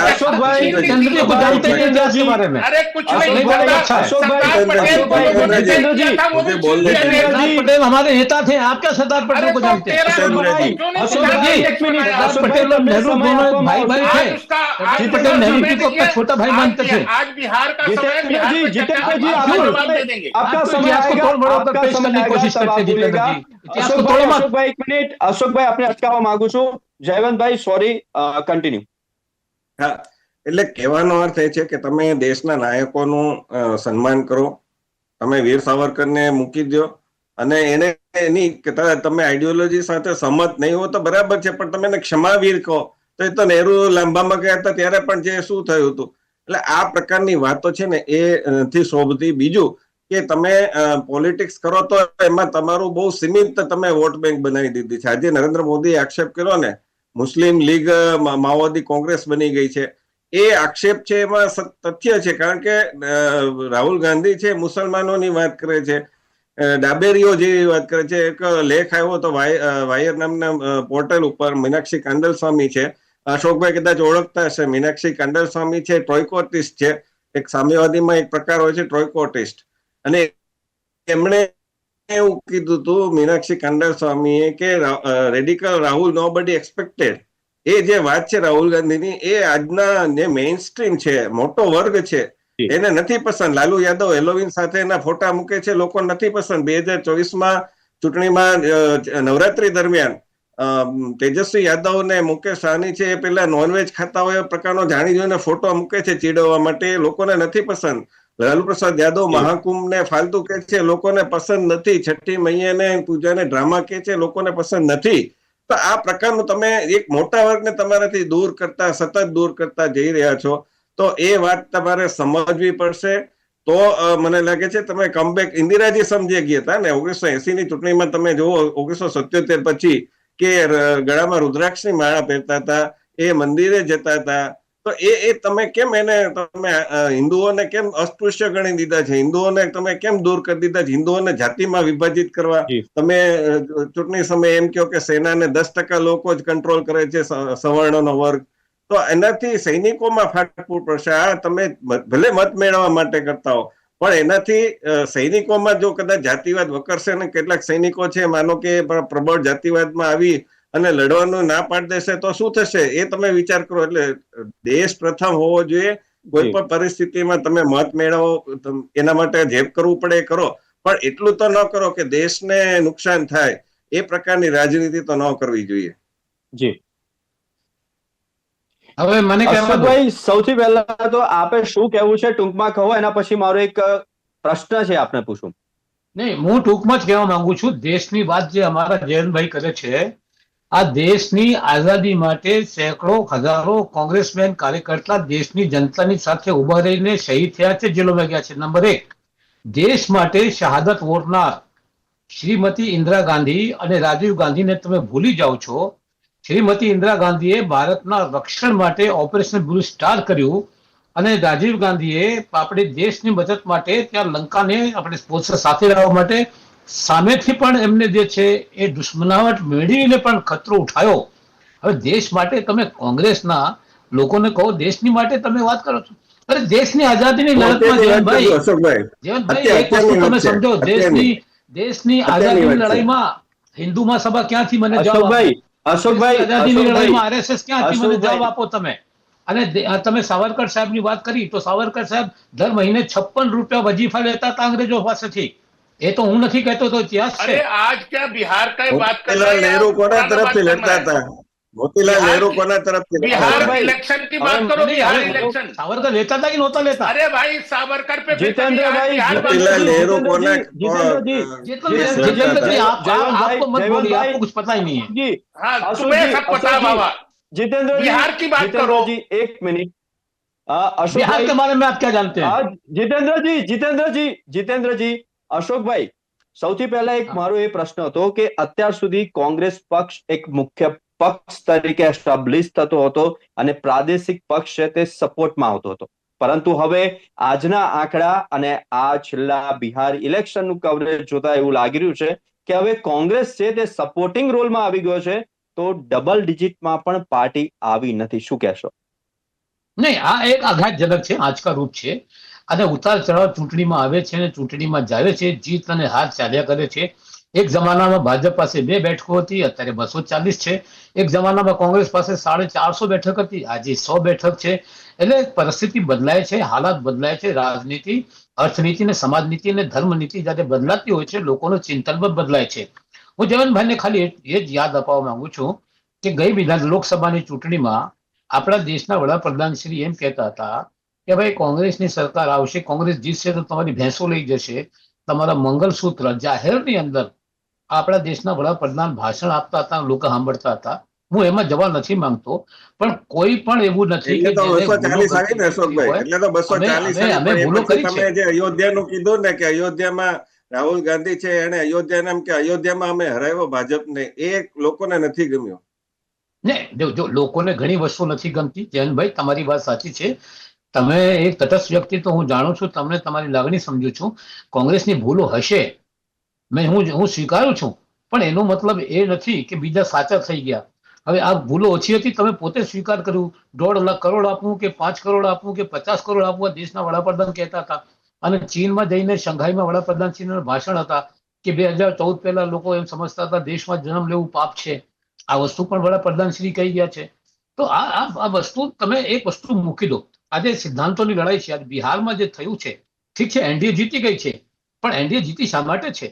[SPEAKER 2] अशोक भाई जितेंद्र जी को जानते हैं इतिहास के बारे में?
[SPEAKER 3] अरे कुछ नहीं.
[SPEAKER 2] सरदार पटेल हमारे नेता थे, आप क्या सरदार पटेल को जानते हैं? पटेल और नेहरू दोनों भाई भाई थे. पटेल नेहरू जी को अपना छोटा भाई मानते थे.
[SPEAKER 3] आज बिहार का समय,
[SPEAKER 4] जितेंद्र जी आपका समय
[SPEAKER 2] आपका पेश करने की कोशिश करते हैं. जितेंद्र जी,
[SPEAKER 4] અશોકભાઈ એક મિનિટ, અશોકભાઈ આપણે અટકાવવા માંગુ છું. જયવંતભાઈ સોરી, કન્ટિન્યુ.
[SPEAKER 5] હા, એટલે કહેવાનો અર્થ એ છે કે તમે દેશના નાયકોનું સન્માન કરો, તમે વીર સાવરકરને મૂકી દો અને એને એની તમે આઈડિયોલોજી સાથે સહમત નહીં હો તો બરાબર છે, પણ તમે એને ક્ષમાવીર કહો. તો એ તો નહેરુ લાંબામાં ગયા હતા ત્યારે પણ જે શું થયું હતું. એટલે આ પ્રકારની વાતો છે ને એ નથી શોભતી. બીજું કે તમે પોલિટિક્સ કરો તો એમાં તમારું બહુ સીમિત તમે વોટ બેંક બનાવી દીધી છે. આજે નરેન્દ્ર મોદીએ આક્ષેપ કર્યો ને મુસ્લિમ લીગ માઓવાદી કોંગ્રેસ બની ગઈ છે. એ આક્ષેપ છે એમાં તથ્ય છે, કારણ કે રાહુલ ગાંધી છે મુસલમાનોની વાત કરે છે, ડાબેરીઓ જેવી વાત કરે છે. એક લેખ આવ્યો તો વાયર નામના પોર્ટલ ઉપર, મીનાક્ષી કાંડલસ્વામી છે, અશોકભાઈ કદાચ ઓળખતા હશે. મીનાક્ષી કાંડલસ્વામી છે, ટ્રોયકોટિસ્ટ છે. એક સામ્યવાદીમાં એક પ્રકાર હોય છે ટ્રોયકોટિસ્ટ, અને એમણે એવું કીધું હતું મીનાક્ષી કાંડલસ્વામીએ કે રેડિકલ રાહુલ નોબડી એક્સપેક્ટેડ. એ જે વાત છે રાહુલ ગાંધીની, એ આજના જે મેઇન સ્ટ્રીમ છે, મોટો વર્ગ છે, એને નથી પસંદ. લાલુ યાદવ હેલોવીન સાથે એના ફોટા મૂકે છે, લોકો નથી પસંદ. 2024માં ચૂંટણીમાં નવરાત્રી દરમિયાન તેજસ્વી યાદવ ને મુકેશ સાહની છે એ પેલા નોનવેજ ખાતા હોય એ પ્રકારનો જાણી જોઈને ફોટો મૂકે છે ચીડવવા માટે. લોકોને નથી પસંદ. લાલુ પ્રસાદ યાદવ મહાકુંભ ને ફાલતુ કે છે, લોકોને પસંદ નથી. છઠ્ઠી મૈયાને પૂજાને ડ્રામા કે છે, લોકોને પસંદ નથી. તો આ પ્રકારનું તમે એક મોટા વર્ગને તમારાથી દૂર કરતા, સતત દૂર કરતા જઈ રહ્યા છો. તો એ વાત તમારે સમજવી પડશે. તો મને લાગે છે તમે કમબેક, ઇન્દિરાજી સમજી ગયા હતા ને 1980 ની ચૂંટણીમાં. તમે જુઓ 1977 પછી કે ગળામાં રુદ્રાક્ષની માળા પહેરતા હતા, એ મંદિરે જતા હતા. તો એ તમે કેમ એને તમે હિન્દુઓને કેમ અસ્પૃશ્ય ગણી દીધા છે? હિન્દુઓને તમે કેમ દૂર કરી દીધા છે? હિન્દુઓને જાતિમાં વિભાજિત કરવા તમે ચૂંટણી સમયે એમ કહો કે સેનાને 10% લોકો જ કંટ્રોલ કરે છે, સવર્ણનો વર્ગ. તો એનાથી સૈનિકોમાં ફાટફૂટ પડશે. આ તમે ભલે મત મેળવવા માટે કરતા હો, પણ એનાથી સૈનિકોમાં જો કદાચ જાતિવાદ વકરશે ને, કેટલાક સૈનિકો છે માનો કે પ્રબળ જાતિવાદમાં આવી અને લડવાનું ના પાડી દેશે, તો શું થશે એ તમે વિચાર કરો. એટલે દેશ પ્રથમ હોવો જોઈએ. કોઈ પણ પરિસ્થિતિમાં તમે મત મેળવો, એના માટે જે કરવું પડે એ કરો, પણ એટલું તો ન કરો કે દેશને નુકસાન થાય. એ પ્રકારની રાજનીતિ તો ન કરવી જોઈએ.
[SPEAKER 4] જી
[SPEAKER 2] હવે મને કહેવા દો.
[SPEAKER 4] અશોકભાઈ, સૌથી પહેલા તો આપે શું કહેવું છે ટૂંકમાં કહો, એના પછી મારો એક પ્રશ્ન છે આપને પૂછું.
[SPEAKER 2] નહીં, હું ટૂંકમાં જ કહેવા માંગુ છું. દેશની વાત જે અમારા જયંતભાઈ કરે છે, આ દેશની આઝાદી માટે સેંકડો હજારો કોંગ્રેસમેન કાર્યકર્તા દેશની જનતાની સાથે ઉભા રહીને શહીદ થયા છે, જેલોમાં ગયા છે. નંબર 1, દેશ માટે શહાદત વોરનાર શ્રીમતી ઇન્દિરા ગાંધી અને રાજીવ ગાંધીને તમે ભૂલી જાઓ છો. શ્રીમતી ઇન્દિરા ગાંધીએ ભારતના રક્ષણ માટે ઓપરેશન બ્લુ સ્ટાર કર્યું, અને રાજીવ ગાંધીએ આપણે દેશની મદદ માટે ત્યાં લંકાને આપણે સાથે લાવવા માટે સામેથી પણ એમને જે છે એ દુશ્મનાવટ મેળવીને પણ ખતરો ઉઠાયો. હવે દેશ માટે તમે કોંગ્રેસના લોકોને કહો, દેશની માટે તમે વાત કરો છો. અરે દેશની આઝાદીની લડતમાં જયંતભાઈ એક વસ્તુ તમે સમજો, દેશની આઝાદીની લડાઈમાં હિન્દુ મહાસભા ક્યાંથી મને જવાબ આપો?
[SPEAKER 4] અશોકભાઈ,
[SPEAKER 2] આઝાદીની લડાઈમાં આરએસએસ ક્યાંથી મને જવાબ આપો તમે? અને તમે સાવરકર સાહેબની વાત કરી, તો સાવરકર સાહેબ દર મહિને 56 રૂપિયા વજીફા લેતા હતા અંગ્રેજો પાસેથી. એ તો હું નથી કહેતો, તો ઇતિહાસ છે.
[SPEAKER 3] आज क्या बिहार का बात कर
[SPEAKER 5] મોતીલાલ નહેરુ કોના તરફથી લડતા હતા? મોતીલાલ નહેરુ કોના તરફથી?
[SPEAKER 3] बिहार इलेक्शन की बात करो, बिहार इलेक्शन।
[SPEAKER 2] सावरकर लेता था कि नहोता लेता?
[SPEAKER 3] अरे भाई सावरकर पे
[SPEAKER 4] जितेंद्र भाई,
[SPEAKER 5] मोतीलाल नेहरू कोना?
[SPEAKER 2] जितेंद्र जी, आपको मत बोलिए, आपको कुछ पता ही नहीं है
[SPEAKER 4] जी।
[SPEAKER 3] हाँ, तुम्हें सब पता है बाबा।
[SPEAKER 4] जितेंद्र
[SPEAKER 3] बिहार की बात करो
[SPEAKER 4] जी, एक मिनट।
[SPEAKER 2] बिहार के बारे में आप क्या जानते हैं?
[SPEAKER 4] जितेंद्र जी, अशोकभाई, સૌથી પહેલા એક મારો એ પ્રશ્ન હતો કે અત્યાર સુધી કોંગ્રેસ પક્ષ એક મુખ્ય પક્ષ તરીકે એસ્ટાબ્લિશ થતો હતો અને પ્રાદેશિક પક્ષ છે તે સપોર્ટમાં આવતો હતો, પરંતુ હવે આજના આંકડા અને આ છેલ્લા બિહાર ઇલેક્શનનું કવરેજ જોતા એવું લાગી રહ્યું છે કે હવે કોંગ્રેસ છે તે સપોર્ટિંગ રોલમાં આવી ગયો છે, તો ડબલ ડિજિટમાં પણ પાર્ટી આવી નથી. શું કહેશો?
[SPEAKER 2] નહીં, આ એક આઘાતજનક છે, આંચકા રૂપ છે. અને ઉતાર ચઢાવ ચૂંટણીમાં આવે છે અને ચૂંટણીમાં જાય છે, જીત અને હાર ચાલ્યા કરે છે. એક જમાનામાં ભાજપ પાસે 2 બેઠકો હતી, અત્યારે 240 છે. એક જમાનામાં કોંગ્રેસ પાસે 450 બેઠક હતી, આજે 100 બેઠક છે. એટલે પરિસ્થિતિ બદલાય છે, હાલાત બદલાય છે. રાજનીતિ, અર્થનીતિ ને સમાજનીતિ અને ધર્મનીતિ જ્યારે બદલાતી હોય છે, લોકોનું ચિંતન પણ બદલાય છે. હું જયંતભાઈને ખાલી એ જ યાદ અપાવવા માંગુ છું કે ગઈ લોકસભાની ચૂંટણીમાં આપણા દેશના વડાપ્રધાન શ્રી એમ કહેતા હતા કે ભાઈ કોંગ્રેસની સરકાર આવશે, કોંગ્રેસ જીતશે તો તમારી ભેંસો લઈ જશે, તમારા મંગલસૂત્ર. જાહેરની અંદર આપણા દેશના વડાપ્રધાન ભાષણ આપતા હતા, લોકો સાંભળતા હતા. હું એમાં જવા નથી માંગતો, પણ કોઈ પણ એવું નથી કે અમે ભૂલો કરી છે.
[SPEAKER 5] તમે જે અયોધ્યાનું કીધું ને કે અયોધ્યામાં રાહુલ ગાંધી છે, એને અયોધ્યા નામ કે અયોધ્યામાં અમે હરાવ્યો ભાજપને, એ લોકોને નથી ગમ્યો.
[SPEAKER 2] ને જો લોકોને ઘણી વસ્તુ નથી ગમતી, જયંતભાઈ તમારી વાત સાચી છે. તમે એક તટસ્થ વ્યક્તિ તો હું જાણું છું, તમને તમારી લાગણી સમજુ છું. કોંગ્રેસની ભૂલો હશે, હું સ્વીકારું છું, પણ એનો મતલબ એ નથી કે બીજા સાચા થઈ ગયા. હવે આ ભૂલો ઓછી હતી, તમે પોતે સ્વીકાર કર્યું. 1.5 કરોડ આપવું કે 5 કરોડ આપવું કે 50 કરોડ આપવું, આ દેશના વડાપ્રધાન કહેતા હતા. અને ચીનમાં જઈને શંઘાઈમાં વડાપ્રધાન ચીનના ભાષણ હતા કે 2014 પહેલા લોકો એમ સમજતા હતા દેશમાં જન્મ લેવું પાપ છે. આ વસ્તુ પણ વડાપ્રધાન શ્રી કહી ગયા છે. તો આ વસ્તુ તમે એક વસ્તુ મૂકી દો. આજે સિદ્ધાંતોની લડાઈ છે. આજે બિહારમાં જે થયું છે, ઠીક છે, એનડીએ જીતી ગઈ છે, પણ એનડીએ જીતી શા માટે છે?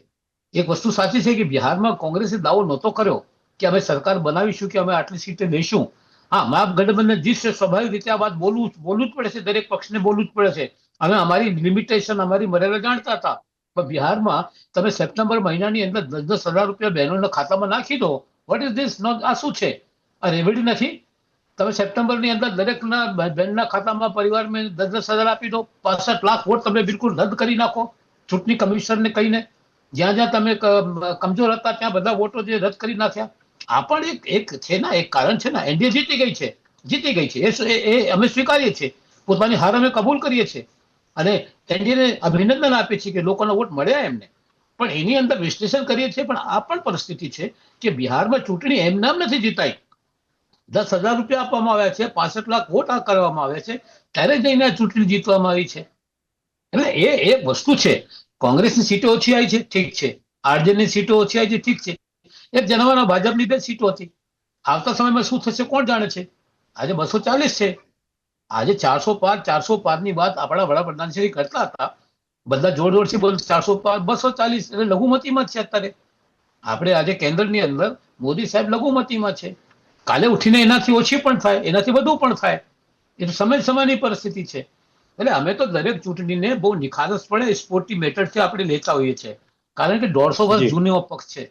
[SPEAKER 2] એક વસ્તુ સાચી છે કે બિહારમાં કોંગ્રેસે દાવો નહોતો કર્યો કે અમે સરકાર બનાવીશું, કે અમે આટલી સીટે લઈશું. હા, મહાગઠબંધન જીતશે, સ્વાભાવિક રીતે આ વાત બોલવું જ પડે છે, દરેક પક્ષને બોલવું જ પડે છે. અમે અમારી લિમિટેશન, અમારી મર્યાદા જાણતા હતા. પણ બિહારમાં તમે સપ્ટેમ્બર મહિનાની અંદર 10,000 રૂપિયા બહેનોના ખાતામાં નાખી દો. What is this? આ શું છે? આ રેમેડી નથી? તમે સપ્ટેમ્બરની અંદર દરેકના બહેનના ખાતામાં પરિવારમાં 10,000 આપી દો. 65 લાખ વોટ તમે બિલકુલ રદ કરી નાખો ચૂંટણી કમિશનરને કહીને. જ્યાં જ્યાં તમે કમજોર હતા ત્યાં બધા વોટો જે રદ કરી નાખ્યા. આ પણ એક છે ને, એક કારણ છે ને. એનડીએ જીતી ગઈ છે, એ અમે સ્વીકારીએ છીએ. પોતાની હાર અમે કબૂલ કરીએ છીએ અને એનડીએને અભિનંદન આપીએ છીએ કે લોકોના વોટ મળ્યા એમને. પણ એની અંદર વિશ્લેષણ કરીએ છીએ. પણ આ પણ પરિસ્થિતિ છે કે બિહારમાં ચૂંટણી એમ નામ નથી જીતાઈ. 10,000 રૂપિયા આપવામાં આવ્યા છે, 65 લાખ વોટ કરવામાં આવ્યા છે, ત્યારે જઈને આ ચૂંટણી જીતવામાં આવી છે. એટલે એ એક વસ્તુ છે. કોંગ્રેસની સીટો ઓછી આવી છે, ઠીક છે. આરજેડીની સીટો ઓછી આવી છે, ઠીક છે. એક જણાવવાનો ભાજપની 2 સીટો હતી. આવતા સમયમાં શું થશે કોણ જાણે છે. આજે 240 છે, આજે 405 ની વાત આપણા વડાપ્રધાન શ્રી કરતા હતા. બધા જોરથી બોલ 405, 240 એટલે લઘુમતીમાં જ છે અત્યારે. આપણે આજે કેન્દ્રની અંદર મોદી સાહેબ લઘુમતીમાં છે. કાલે ઉઠીને એનાથી ઓછી પણ થાય, એનાથી વધુ પણ થાય. એ તો સમયની પરિસ્થિતિ છે. એટલે અમે તો દરેક ચૂંટણીને બહુ નિખાલસપણે સ્પોર્ટી મેથડથી આપણે લેતા હોઈએ છીએ. કારણ કે 150 વર્ષ જૂનો પક્ષ છે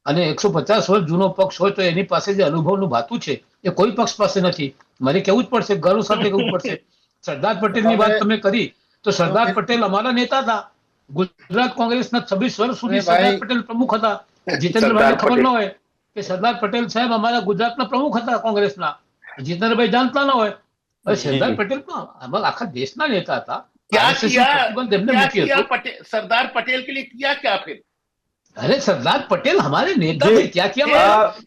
[SPEAKER 2] અને 150 વર્ષ જૂનો પક્ષ હોય તો એની પાસે જે અનુભવનું ભાતું છે એ કોઈ પક્ષ પાસે નથી. મારે કહેવું જ પડશે, ગર્વ સાથે કહેવું પડશે. સરદાર પટેલની વાત તમે કરી તો સરદાર પટેલ અમારા નેતા હતા. ગુજરાત કોંગ્રેસના 26 વર્ષ સુધી સરદાર પટેલ પ્રમુખ હતા. જીતેન્દ્રભાઈને ખબર ન હોય કે સરદાર પટેલ સાહેબ અમારા ગુજરાતના પ્રમુખ હતા કોંગ્રેસના. જીતેન્દ્રભાઈ જાણતા ન હોય. સરદાર પટેલ પણ આખા દેશના નેતા હતા.
[SPEAKER 3] सरदार पटेल के लिए किया क्या फिर?
[SPEAKER 2] अरे सरदार पटेल हमारे नेता थे, क्या किया?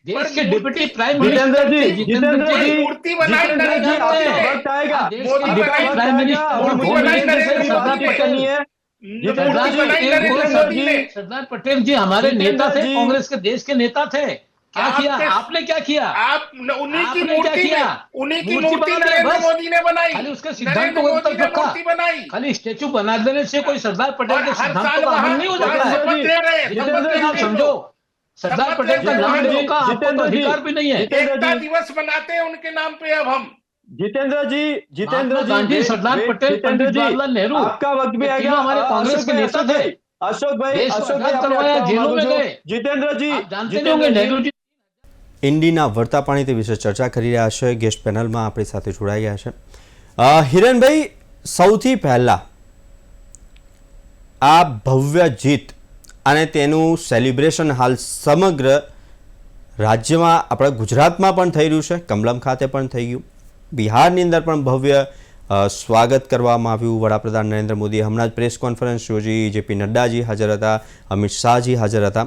[SPEAKER 2] देश के डिप्टी प्राइम मिनिस्टर थे जितेंद्र जी।
[SPEAKER 3] मूर्ति बनाई
[SPEAKER 4] वक्त आएगा,
[SPEAKER 2] deputy prime minister Sardar Patel नहीं है। सरदार पटेल जी हमारे नेता थे, कांग्रेस के देश के नेता थे। क्या किया आपने? क्या किया?
[SPEAKER 3] आप उन्हीं की मूर्ति नरेंद्र मोदी ने बनाई।
[SPEAKER 2] खाली उसके सिद्धांत को बनाई, खाली स्टेचू बना देने से कोई सरदार पटेल के सिद्धांत का अमल नहीं हो जाता है। समझो, सरदार पटेल का नाम लेने का आपको तो अधिकार भी नहीं है।
[SPEAKER 3] एकता दिवस मनाते हैं उनके नाम पे अब हम।
[SPEAKER 4] जितेंद्र जी,
[SPEAKER 2] सरदार पटेल, पंडित जवाहरलाल नेहरू,
[SPEAKER 4] आपका वक्त भी आ गया।
[SPEAKER 2] हमारे कांग्रेस के नेता थे।
[SPEAKER 4] अशोक भाई करवाया,
[SPEAKER 2] जेलों में गए।
[SPEAKER 4] जितेंद्र जी,
[SPEAKER 2] जानते होंगे नेहरू जी
[SPEAKER 1] ઇન્ડીના વળતા પાણી તે વિશે ચર્ચા કરી રહ્યા છે. ગેસ્ટ પેનલમાં આપણી સાથે જોડાઈ ગયા છે હિરેનભાઈ. સૌથી પહેલા આ ભવ્ય જીત અને તેનું સેલિબ્રેશન હાલ સમગ્ર રાજ્યમાં, આપણા ગુજરાતમાં પણ થઈ રહ્યું છે, કમલમ ખાતે પણ થઈ ગયું, બિહારની અંદર પણ ભવ્ય સ્વાગત કરવામાં આવ્યું. વડાપ્રધાન નરેન્દ્ર મોદીએ હમણાં જ પ્રેસ કોન્ફરન્સ યોજી, જેપી નડ્ડાજી હાજર હતા, અમિત શાહજી હાજર હતા.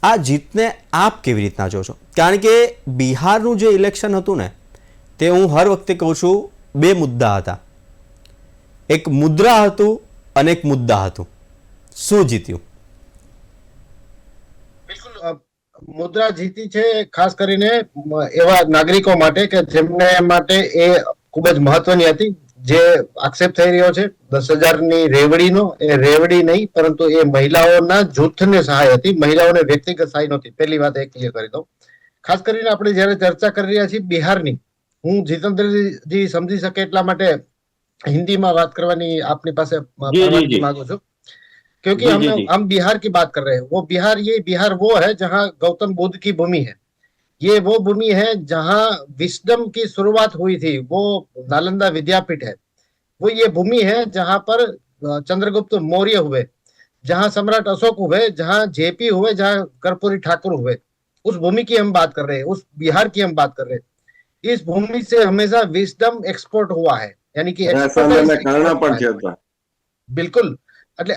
[SPEAKER 1] આ જીતને આપ કેવી રીતના જો છો? કારણ કે બિહારનું જે ઇલેક્શન હતું ને, તે હું હર વખતે કહું છું, 2 મુદ્દા હતા. એક મુદ્રા હતું અને એક મુદ્દા હતું. શું જીત્યું?
[SPEAKER 6] મુદ્રા જીતી છે ખાસ કરીને એવા નાગરિકો માટે કે જેમને માટે એ ખૂબ જ મહત્વની હતી. જે આક્ષેપ થઈ રહ્યો છે 10,000ની રેવડીનો, એ રેવડી નહીં પરંતુ એ મહિલાઓના જૂથને સહાય હતી, મહિલાઓને વ્યક્તિગત સહાય નહોતી. પહેલી વાત એ ક્લિયર કરી દઉં. ખાસ કરીને આપણે જયારે ચર્ચા કરી રહ્યા છીએ બિહારની, હું જીતેન્દ્રજી સમજી શકે એટલા માટે हिंदी में बात करवानी आपने पास मांगू छू, क्योंकि हम बिहार की बात कर रहे हैं. वो बिहार वो है जहाँ गौतम बुद्ध की भूमि है. ये वो भूमि है जहाँ विस्डम की शुरुआत हुई थी. वो नालंदा विद्यापीठ है. वो ये भूमि है जहाँ पर चंद्रगुप्त मौर्य हुए, जहाँ सम्राट अशोक हुए, जहाँ जेपी हुए, जहाँ कर्पूरी ठाकुर हुए. उस भूमि की हम बात कर रहे हैं, उस बिहार की हम बात कर रहे हैं। इस भूमि से हमेशा विजडम एक्सपोर्ट हुआ है, यानी कि
[SPEAKER 5] સામેના કારણો પણ
[SPEAKER 6] expertise
[SPEAKER 5] થયા હતા.
[SPEAKER 6] बिल्कुल। એટલે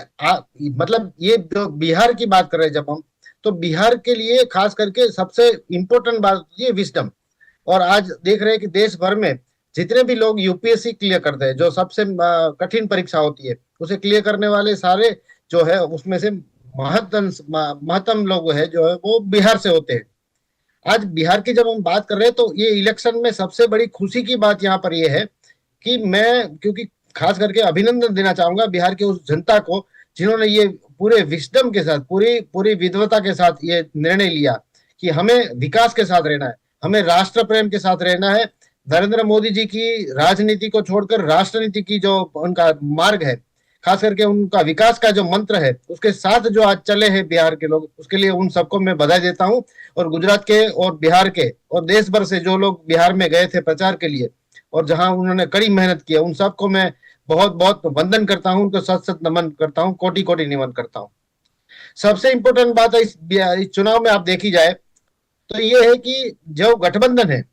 [SPEAKER 6] मतलब ये जो बिहार की बात कर रहे हैं जब हम, तो बिहार के लिए खास करके सबसे इंपॉर्टेंट बात होती है विजडम। और आज देख रहे हैं कि देश भर में जितने भी लोग यूपीएससी क्लियर करते हैं, जो सबसे कठिन परीक्षा होती है, उसे क्लियर करने वाले सारे जो है उसमें से महत्तम लोग है जो है वो बिहार से होते हैं। आज बिहार की जब हम बात कर रहे हैं तो ये इलेक्शन में सबसे बड़ी खुशी की बात यहाँ पर ये है कि मैं, क्योंकि खास करके अभिनंदन देना चाहूंगा बिहार के उस जनता को जिन्होंने ये पूरे विजडम के साथ, पूरी पूरी विद्वता के साथ ये निर्णय लिया कि हमें विकास के साथ रहना है, हमें राष्ट्र प्रेम के साथ रहना है। नरेंद्र मोदी जी की राजनीति को छोड़कर राष्ट्रनीति की जो उनका मार्ग है, खास करके उनका विकास का जो मंत्र है, उसके साथ जो आज चले हैं बिहार के लोग, उसके लिए उन सबको मैं बधाई देता हूं। और गुजरात के और बिहार के और देश भर से जो लोग बिहार में गए थे प्रचार के लिए और जहां उन्होंने कड़ी मेहनत की है, उन सबको मैं बहुत बहुत वंदन करता हूं, उनको सत सत नमन करता हूं, कोटि कोटि नमन करता हूं। सबसे इंपॉर्टेंट बात है इस चुनाव में आप देखी जाए तो ये है कि जो गठबंधन है,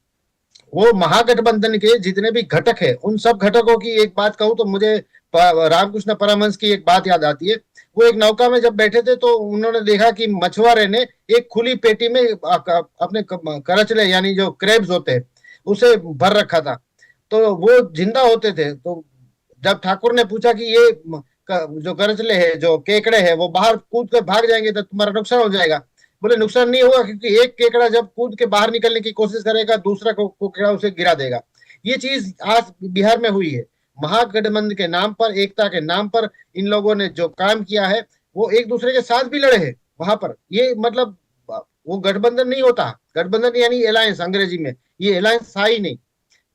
[SPEAKER 6] वो महागठबंधन के जितने भी घटक है, उन सब घटकों की एक बात कहूं तो मुझे रामकृष्ण परमहंस की एक बात याद आती है। वो एक नौका में जब बैठे थे तो उन्होंने देखा कि मछुआरे ने एक खुली पेटी में अपने करचले यानी जो क्रेब्स होते हैं उसे भर रखा था, तो वो जिंदा होते थे। तो जब ठाकुर ने पूछा कि ये जो करचले है, जो केकड़े है, वो बाहर कूद कर भाग जाएंगे तो तुम्हारा नुकसान हो जाएगा। बोले नुकसान नहीं होगा, क्योंकि एक केकड़ा जब कूद के बाहर निकलने की कोशिश करेगा, दूसरा केकड़ा उसे गिरा देगा। ये चीज आज बिहार में हुई है। महागठबंधन के नाम पर, एकता के नाम पर इन लोगों ने जो काम किया है, वो एक दूसरे के साथ भी लड़े हैं वहां पर। ये मतलब वो गठबंधन नहीं होता, गठबंधन यानी अलायंस अंग्रेजी में, ये अलायंस था ही नहीं।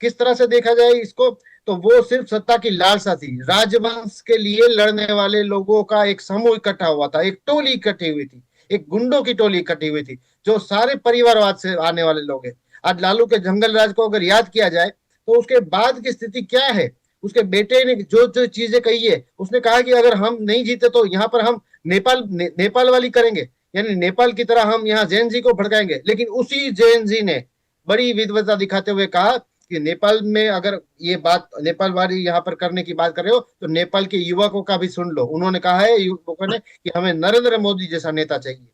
[SPEAKER 6] किस तरह से देखा जाए इसको, तो वो सिर्फ सत्ता की लालसा थी। राजवंश के लिए लड़ने वाले लोगों का एक समूह इकट्ठा हुआ था, एक टोली इकट्ठी हुई थी, एक गुंडों की टोली इकट्ठी हुई थी, जो सारे परिवारवाद से आने वाले लोग हैं। आज लालू के जंगल राज को अगर याद किया जाए तो उसके बाद की स्थिति क्या है, उसके बेटे ने जो जो चीजें कही है, उसने कहा कि अगर हम नहीं जीते तो यहाँ पर हम नेपाल वाली करेंगे, यानी नेपाल की तरह हम यहाँ जैन जी को भड़काएंगे। लेकिन उसी जैन जी ने बड़ी विद्वता दिखाते हुए कहा कि नेपाल में अगर ये बात नेपाल वाली यहाँ पर करने की बात कर रहे हो तो नेपाल के युवकों का भी सुन लो। उन्होंने कहा है युवकों ने कि हमें नरेंद्र मोदी जैसा नेता चाहिए।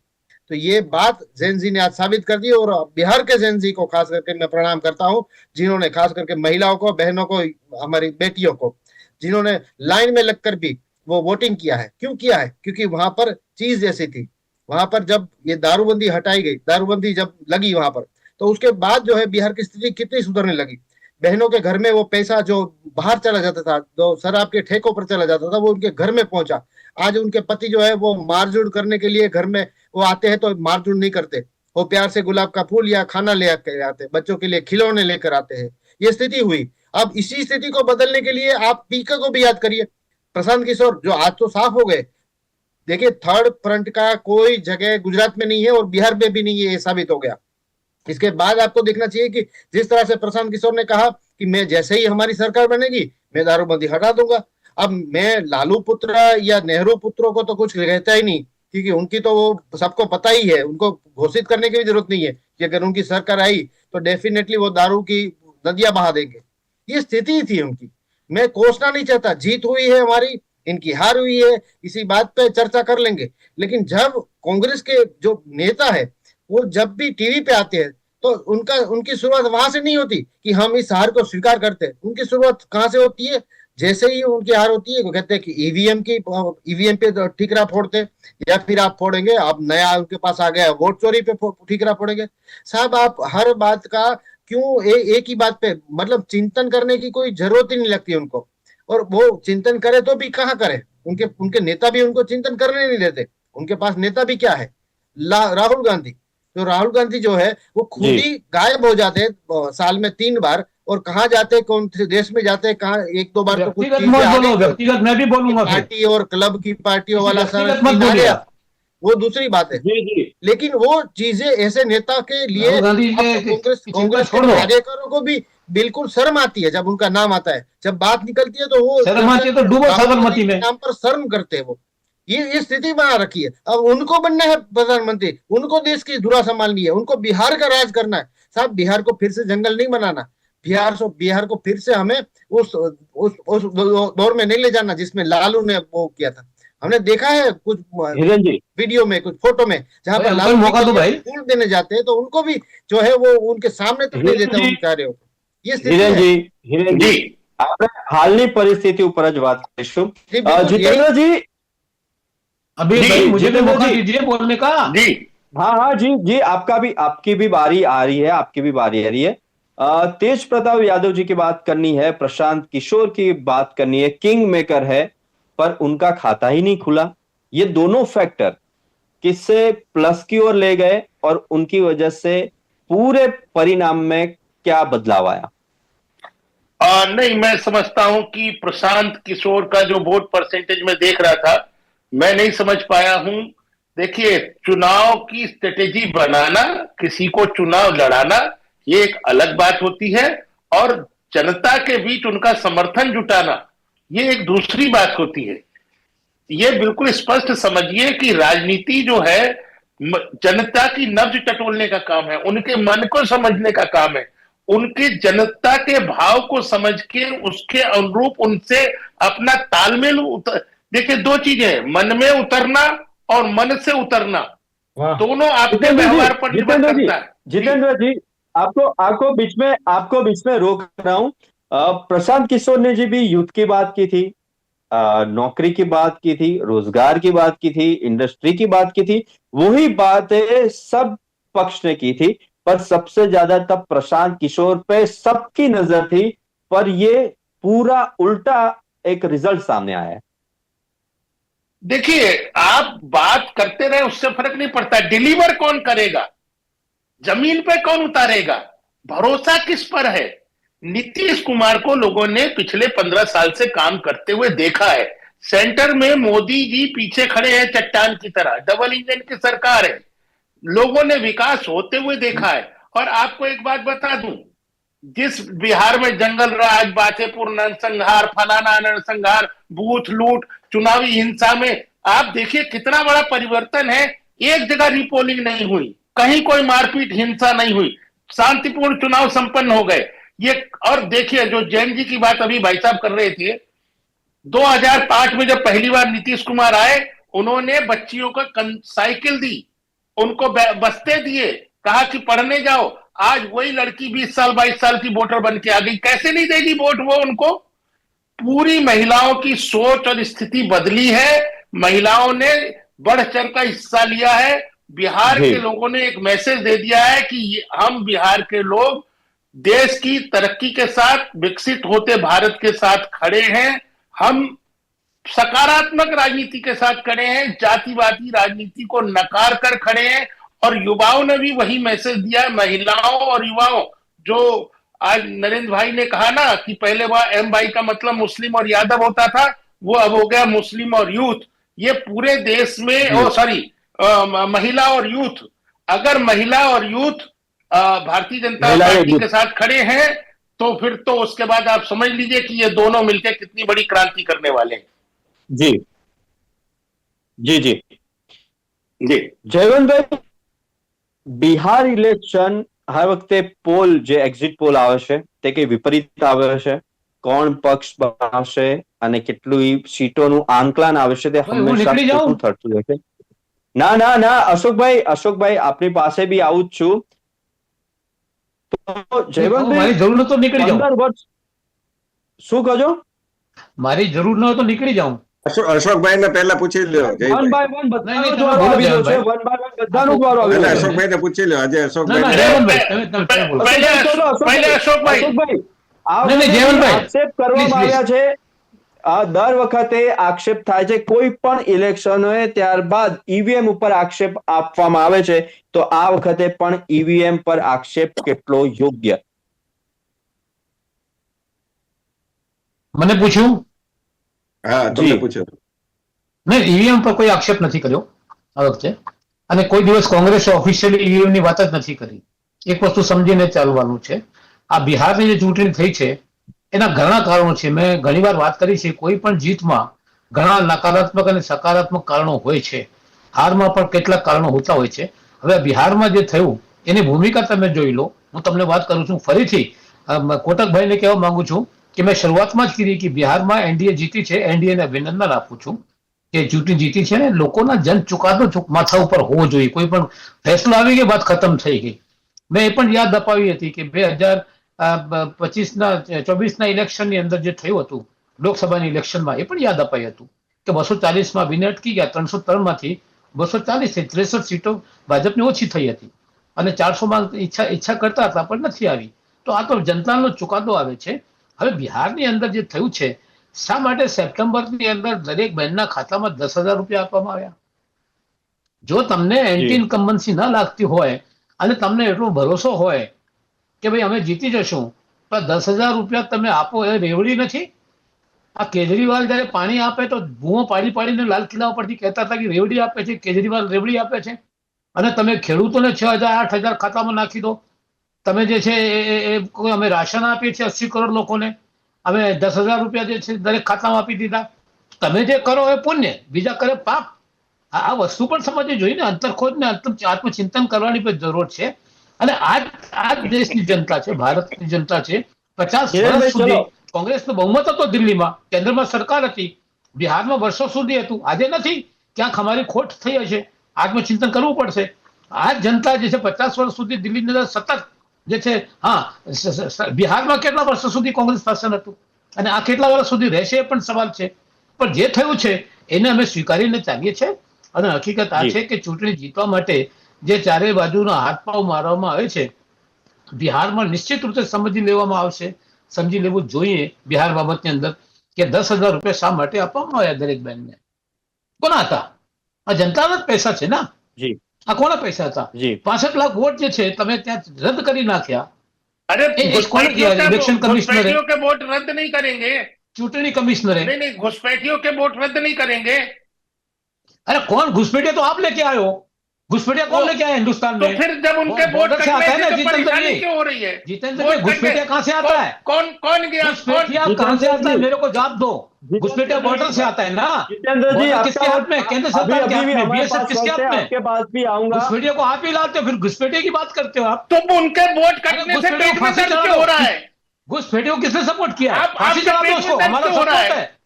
[SPEAKER 6] तो ये बात जैन जी ने आज साबित कर दी। और बिहार के जैन जी को खास करके मैं प्रणाम करता हूँ, जिन्होंने खास करके महिलाओं को, बहनों को, हमारी बेटियों को, जिन्होंने लाइन में लगकर भी वो वोटिंग किया है। क्यों किया है? क्योंकि वहां पर चीज ऐसी थी। वहां पर जब ये दारूबंदी हटाई गई, दारूबंदी जब लगी वहां पर, तो उसके बाद जो है बिहार की स्थिति कितनी सुधरने लगी। बहनों के घर में वो पैसा जो बाहर चला जाता था, जो शराब के ठेकों पर चला जाता था, वो उनके घर में पहुंचा। आज उनके पति जो है वो मारजूड़ करने के लिए घर में वो आते हैं तो मारजूड़ नहीं करते, वो प्यार से गुलाब का फूल या खाना ले आते, बच्चों के लिए खिलौने लेकर आते हैं। ये स्थिति हुई। अब इसी स्थिति को बदलने के लिए आप पीके को भी याद करिए, प्रशांत किशोर, जो आज तो साफ हो गए। देखिए, थर्ड फ्रंट का कोई जगह गुजरात में नहीं है और बिहार में भी नहीं है, ये साबित हो गया। इसके बाद आपको देखना चाहिए कि जिस तरह से प्रशांत किशोर ने कहा कि मैं जैसे ही हमारी सरकार बनेगी मैं दारूबंदी हटा दूंगा। अब मैं लालू पुत्र या नेहरू पुत्रों को तो कुछ कहता ही नहीं, क्योंकि उनकी तो वो सबको पता ही है, उनको घोषित करने की भी जरूरत नहीं है कि अगर उनकी सरकार आई तो डेफिनेटली वो दारू की नदियां बहा देंगे। ये स्थिति थी उनकी। मैं कोसना नहीं चाहता, जीत हुई है हमारी, इनकी हार हुई है, इसी बात पे चर्चा कर लेंगे। लेकिन जब कांग्रेस के जो नेता है वो जब भी टीवी पे आते हैं तो उनकी शुरुआत वहां से नहीं होती कि हम इस हार को स्वीकार करते हैं। उनकी शुरुआत कहां से होती है? जैसे ही उनकी हार होती है वो कहते हैं कि ईवीएम पे तो ठीकरा फोड़ते, या फिर आप फोड़ेंगे, अब नया उनके पास आ गया वोट चोरी पे ठीकरा फोड़ेंगे। साहब, आप हर बात का क्यों एक ही बात पे मतलब चिंतन करने की कोई जरूरत ही नहीं लगती उनको। और वो चिंतन करे तो भी कहाँ करे, उनके नेता भी उनको चिंतन करने नहीं देते। उनके पास नेता भी क्या है? राहुल गांधी। तो राहुल गांधी जो है वो खुद ही गायब हो जाते हैं साल में 3 बार, और कहाँ जाते, कौन से देश में जाते, कहाँ 1-2 बार तो कुछ
[SPEAKER 2] व्यक्तिगत मैं भी बोलूंगा,
[SPEAKER 6] पार्टी और क्लब की पार्टियों वाला सब वो दूसरी बात है। लेकिन वो चीजें ऐसे नेता के लिए कांग्रेस के कार्यकर्ताओं को भी बिल्कुल शर्म आती है जब उनका नाम आता है। जब बात निकलती है तो वो
[SPEAKER 2] शर्म आती है तो डूबो साबरमती में,
[SPEAKER 6] नाम पर शर्म करते हैं वो। ये स्थिति बना रखी है। अब उनको बनना है प्रधानमंत्री, उनको देश की धुरा संभालनी है, उनको बिहार का राज करना है। साहब, बिहार को फिर से जंगल नहीं बनाना, बिहार को फिर से हमें उस दौर में नहीं ले जाना जिसमें लालू ने वो किया था। हमने देखा है कुछ
[SPEAKER 4] हिरेन जी,
[SPEAKER 6] वीडियो में, कुछ फोटो में, जहां पर
[SPEAKER 2] भाई,
[SPEAKER 6] लालू
[SPEAKER 2] मौका दो भाई।
[SPEAKER 6] फूल देने जाते हैं तो उनको भी जो है वो उनके सामने तक नहीं देते उन कार्यों को। ये स्थिति
[SPEAKER 4] हिरेन
[SPEAKER 6] है।
[SPEAKER 4] जी, हिरेन जी,
[SPEAKER 3] जी
[SPEAKER 4] આપણે હાલની પરિસ્થિતિ ઉપર જ વાત કરીશું।
[SPEAKER 6] जी, बिल्कुल,
[SPEAKER 4] जितेंद्र जी,
[SPEAKER 2] अभी
[SPEAKER 4] जी,
[SPEAKER 2] भाई मुझे भी
[SPEAKER 4] जितेंद्र
[SPEAKER 2] मौका
[SPEAKER 4] जी।
[SPEAKER 2] दीजिए बोलने का।
[SPEAKER 3] जी
[SPEAKER 4] हाँ हाँ जी जी, आपकी भी बारी आ रही है, आपकी भी बारी आ रही है। तेज प्रताप यादव जी की बात करनी है, प्रशांत किशोर की बात करनी है, किंग मेकर है, पर उनका खाता ही नहीं खुला। ये दोनों फैक्टर किससे प्लस की ओर ले गए और उनकी वजह से पूरे परिणाम में क्या बदलाव आया?
[SPEAKER 3] नहीं, मैं समझता हूं कि प्रशांत किशोर का जो वोट परसेंटेज में देख रहा था, मैं नहीं समझ पाया हूं। देखिए, चुनाव की स्ट्रेटेजी बनाना, किसी को चुनाव लड़ाना, ये एक अलग बात होती है, और जनता के बीच उनका समर्थन जुटाना, ये एक दूसरी बात होती है। ये बिल्कुल स्पष्ट समझिए कि राजनीति जो है जनता की नब्ज टटोलने का काम है, उनके मन को समझने का काम है, उनके जनता के भाव को समझ के उसके अनुरूप उनसे अपना तालमेल देखिए, दो चीजें, मन में उतरना और मन से उतरना, दोनों आपके व्यवहार पर निर्भर करता है।
[SPEAKER 4] जितेंद्र जी, आपको बीच में रोक रहा हूं। प्रशांत किशोर ने जी भी यूथ की बात की थी, नौकरी की बात की थी, रोजगार की बात की थी, इंडस्ट्री की बात की थी, वही बातें सब पक्ष ने की थी, पर सबसे ज्यादा तब प्रशांत किशोर पे सबकी नजर थी, पर ये पूरा उल्टा एक रिजल्ट सामने आया है।
[SPEAKER 3] देखिए, आप बात करते रहे उससे फर्क नहीं पड़ता, डिलीवर कौन करेगा, जमीन पे कौन उतारेगा, भरोसा किस पर है। नीतीश कुमार को लोगों ने पिछले 15 साल से काम करते हुए देखा है। सेंटर में मोदी जी पीछे खड़े हैं चट्टान की तरह, डबल इंजन की सरकार है, लोगों ने विकास होते हुए देखा है। और आपको एक बात बता दूं, जिस बिहार में जंगल राज, बाछेपुर नरसंहार, फलाना नरसंहार, बूथ लूट, चुनावी हिंसा में आप देखिए कितना बड़ा परिवर्तन है। एक जगह रिपोलिंग नहीं हुई, कहीं कोई मारपीट हिंसा नहीं हुई, शांतिपूर्ण चुनाव संपन्न हो गए। ये, और देखिए, जो जैन जी की बात अभी भाई साहब कर रहे थे, 2005 में जब पहली बार नीतीश कुमार आए, उन्होंने बच्चियों को साइकिल दी, उनको बस्ते दिए, कहा कि पढ़ने जाओ। आज वही लड़की 20 साल 22 साल की वोटर बन के आ गई, कैसे नहीं देगी वोट वो उनको। पूरी महिलाओं की सोच और स्थिति बदली है, महिलाओं ने बढ़ चढ़ का हिस्सा लिया है। बिहार के लोगों ने एक मैसेज दे दिया है कि हम बिहार के लोग देश की तरक्की के साथ, विकसित होते भारत के साथ खड़े हैं, हम सकारात्मक राजनीति के साथ खड़े हैं, जातिवादी राजनीति को नकार कर खड़े हैं। और युवाओं ने भी वही मैसेज दिया है, महिलाओं और युवाओं। जो आज नरेंद्र भाई ने कहा ना कि पहले वह एम भाई का मतलब मुस्लिम और यादव होता था, वो अब हो गया मुस्लिम और यूथ। ये पूरे देश में, महिला और यूथ, अगर महिला और यूथ भारतीय जनता पार्टी के साथ खड़े हैं, तो फिर तो उसके बाद आप समझ लीजिए कि ये दोनों मिलकर कितनी बड़ी क्रांति करने वाले हैं।
[SPEAKER 4] जी जी जी
[SPEAKER 3] जी
[SPEAKER 4] जयवंत भाई, બિહાર ઇલેક્શન હર વખતે પોલ જે એક્ઝિટ પોલ આવે છે તે કઈ વિપરીત આવે છે, કોણ પક્ષ બનાવશે અને કેટલું સીટોનું આંકલન આવે છે તે હંમેશા ખોટું થતું હોય છે। ના ના ના અશોકભાઈ આપની પાસે બી આવું જ છું। તો જયવંતભાઈ,
[SPEAKER 2] મારી જરૂર ન તો નીકળી જાઉં।
[SPEAKER 4] 15 વર્ષ શું કહો?
[SPEAKER 2] મારી જરૂર ન હોય તો નીકળી જાઉં।
[SPEAKER 5] અશોકભાઈ ને પહેલા પૂછી લ્યો,
[SPEAKER 4] વન બાય વન બધાનો જ વારો આવી ગયો છે, વન બાય વન બધાનો જ વારો આવી ગયો છે।
[SPEAKER 5] અશોકભાઈ ને પૂછી લ્યો, આજે અશોકભાઈ
[SPEAKER 3] पहले अशोक भाई,
[SPEAKER 4] આક્ષેપ કરવામાં આવ્યા છે, દર વખતે આક્ષેપ થાય છે, કોઈ પણ ઇલેક્શન હોય ત્યારબાદ ઈવીએમ ઉપર આક્ષેપ આપવામાં આવે છે, તો આ વખતે પણ ઈવીએમ પર આક્ષેપ કેટલો યોગ્ય?
[SPEAKER 2] મને પૂછ્યું?
[SPEAKER 5] હા, તમને પૂછ્યું।
[SPEAKER 2] નહીં, ઈવીએમ પર કોઈ આક્ષેપ નથી કર્યો આ વખતે, અને કોઈ દિવસ કોંગ્રેસે ઓફિશિયલી ઈવીએમ ની વાત જ નથી કરી। એક વસ્તુ સમજીને ચાલવાનું છે, આ બિહારની જે ચૂંટણી થઈ છે એના ઘણા કારણો છે। મેં ઘણી વાર વાત કરી છે, કોઈ પણ જીતમાં ઘણા નકારાત્મક અને સકારાત્મક કારણો હોય છે. હારમાં પણ કેટલાક કારણો હોતા હોય છે. હવે બિહારમાં જે થયું એની ભૂમિકા તમે જોઈ લો. હું તમને વાત કરું છું ફરીથી કોટકભાઈને કહેવા માંગુ છું કે મેં શરૂઆતમાં જ કીધી કે બિહારમાં એનડીએ જીતી છે. એનડીએને અભિનંદન આપું છું કે ચૂંટણી જીતી છે ને લોકોના જન ચુકાદો માથા ઉપર હોવો જોઈએ. કોઈ પણ ફેસલો આવી ગયો વાત ખતમ થઈ ગઈ. મેં એ પણ યાદ અપાવી હતી કે 2024ના ઇલેક્શનની અંદર જે થયું હતું લોકસભાની ઇલેક્શનમાં, એ પણ યાદ અપાયું હતું કે 240માં વિને અટકી ગયા. 303માંથી 240 થી 63 સીટો ભાજપની ઓછી થઈ હતી અને 400માં ઈચ્છા કરતા હતા પણ નથી આવી. તો આ તો જનતાનો ચુકાદો આવે છે. હવે બિહારની અંદર જે થયું છે, શા માટે સપ્ટેમ્બરની અંદર દરેક બહેનના ખાતામાં 10,000 રૂપિયા આપવામાં આવ્યા? જો તમને એન્ટી ઇન્કમ્બન્સી ન લાગતી હોય અને તમને એટલો ભરોસો હોય કે ભાઈ અમે જીતી જશું, તો 10,000 રૂપિયા તમે આપો એ રેવડી નથી? આ કેજરીવાલ જયારે પાણી આપે તો બૂમો પાડી પાડીને લાલ કિલ્લા પરથી કહેતા હતા કે રેવડી આપે છે, કેજરીવાલ રેવડી આપે છે. અને તમે ખેડૂતોને 6,000 8,000 ખાતામાં નાખી દો. તમે જે છે એ અમે રાશન આપીએ છીએ 80 કરોડ લોકોને, અમે 10,000 રૂપિયા જે છે દરેક ખાતામાં આપી દીધા. તમે જે કરો એ પુણ્ય, બીજા કરે પાપ. આ વસ્તુ પણ સમજવી જોઈએ ને. અંતરખોદ ને આત્મચિંતન કરવાની પણ જરૂર છે. અને આ દેશની જનતા છે, ભારતની જનતા છે. 50 વર્ષ સુધી કોંગ્રેસનો બહુમત હતો દિલ્હીમાં, કેન્દ્રમાં સરકાર હતી, બિહારમાં વર્ષો સુધી હતું. આજે નથી. ક્યાંક અમારી ખોટ થઈ હશે, આત્મચિંતન કરવું પડશે. આ જનતા જે છે 50 વર્ષ સુધી દિલ્હીની અંદર સતત જે છે, બિહારમાં કેટલા વર્ષો સુધી કોંગ્રેસ શાસન હતું અને આ કેટલા વર્ષ સુધી રહેશે એ પણ સવાલ છે. પણ જે થયું છે એને અમે સ્વીકારીને ચાલીએ છીએ. અને હકીકત આ છે કે ચૂંટણી જીતવા માટે જે ચારે બાજુના હાથપાવ મારવામાં આવે છે, બિહારમાં નિશ્ચિત રૂપે સમજી લેવામાં આવશે, સમજી લેવું જોઈએ બિહાર બાબતની અંદર કે 10,000 રૂપિયા શા માટે આપવામાં આવ્યા દરેક બહેનને? કોના હતા? આ જનતાના જ પૈસા છે ને. આ કોના પૈસા હતા? 65 લાખ વોટ જે છે તમે ત્યાં રદ કરી નાખ્યા.
[SPEAKER 3] अरे
[SPEAKER 2] इलेक्शन कमिश्नर
[SPEAKER 3] घुसपैठियों के वोट रद्द नहीं करेंगे.
[SPEAKER 2] चूंटनी कमिश्नर है.
[SPEAKER 3] नहीं, घुसपैठियों के वोट रद्द नहीं करेंगे.
[SPEAKER 2] अरे कौन घुसपैठिया? तो आप लेके आए हो. घुसपैठिया कौन लेके आए हिंदुस्तान में?
[SPEAKER 3] तो फिर जब उनके वोट
[SPEAKER 2] से आता है ना
[SPEAKER 3] तो परेशानी
[SPEAKER 2] जितेंद्र
[SPEAKER 3] क्यों हो रही है?
[SPEAKER 2] जितेंद्र जी, घुसपैठिया कहाँ से आता है?
[SPEAKER 3] कौन गया?
[SPEAKER 2] घुसपैठिया कहाँ से आता है? मेरे को जवाब दो. घुसपैठिया बॉर्डर से आता है ना.
[SPEAKER 4] जितेंद्र जी,
[SPEAKER 2] किसके हाथ में? केंद्र सरकार के हाथ में, बीएसएफ किसके हाथ में?
[SPEAKER 4] आपके पास भी आऊंगा.
[SPEAKER 2] घुसपैठिया को आप ही लाते हो, फिर घुसपैठिया की बात करते हो आप.
[SPEAKER 3] तो उनके वोट कटने से पेट में दर्द क्यों हो रहा है?
[SPEAKER 2] घुसपैठियों को किसने सपोर्ट किया?
[SPEAKER 3] आप
[SPEAKER 2] फांसी चढ़ा दो उसको, हमारा
[SPEAKER 3] हो रहा
[SPEAKER 2] सपोर्ट है.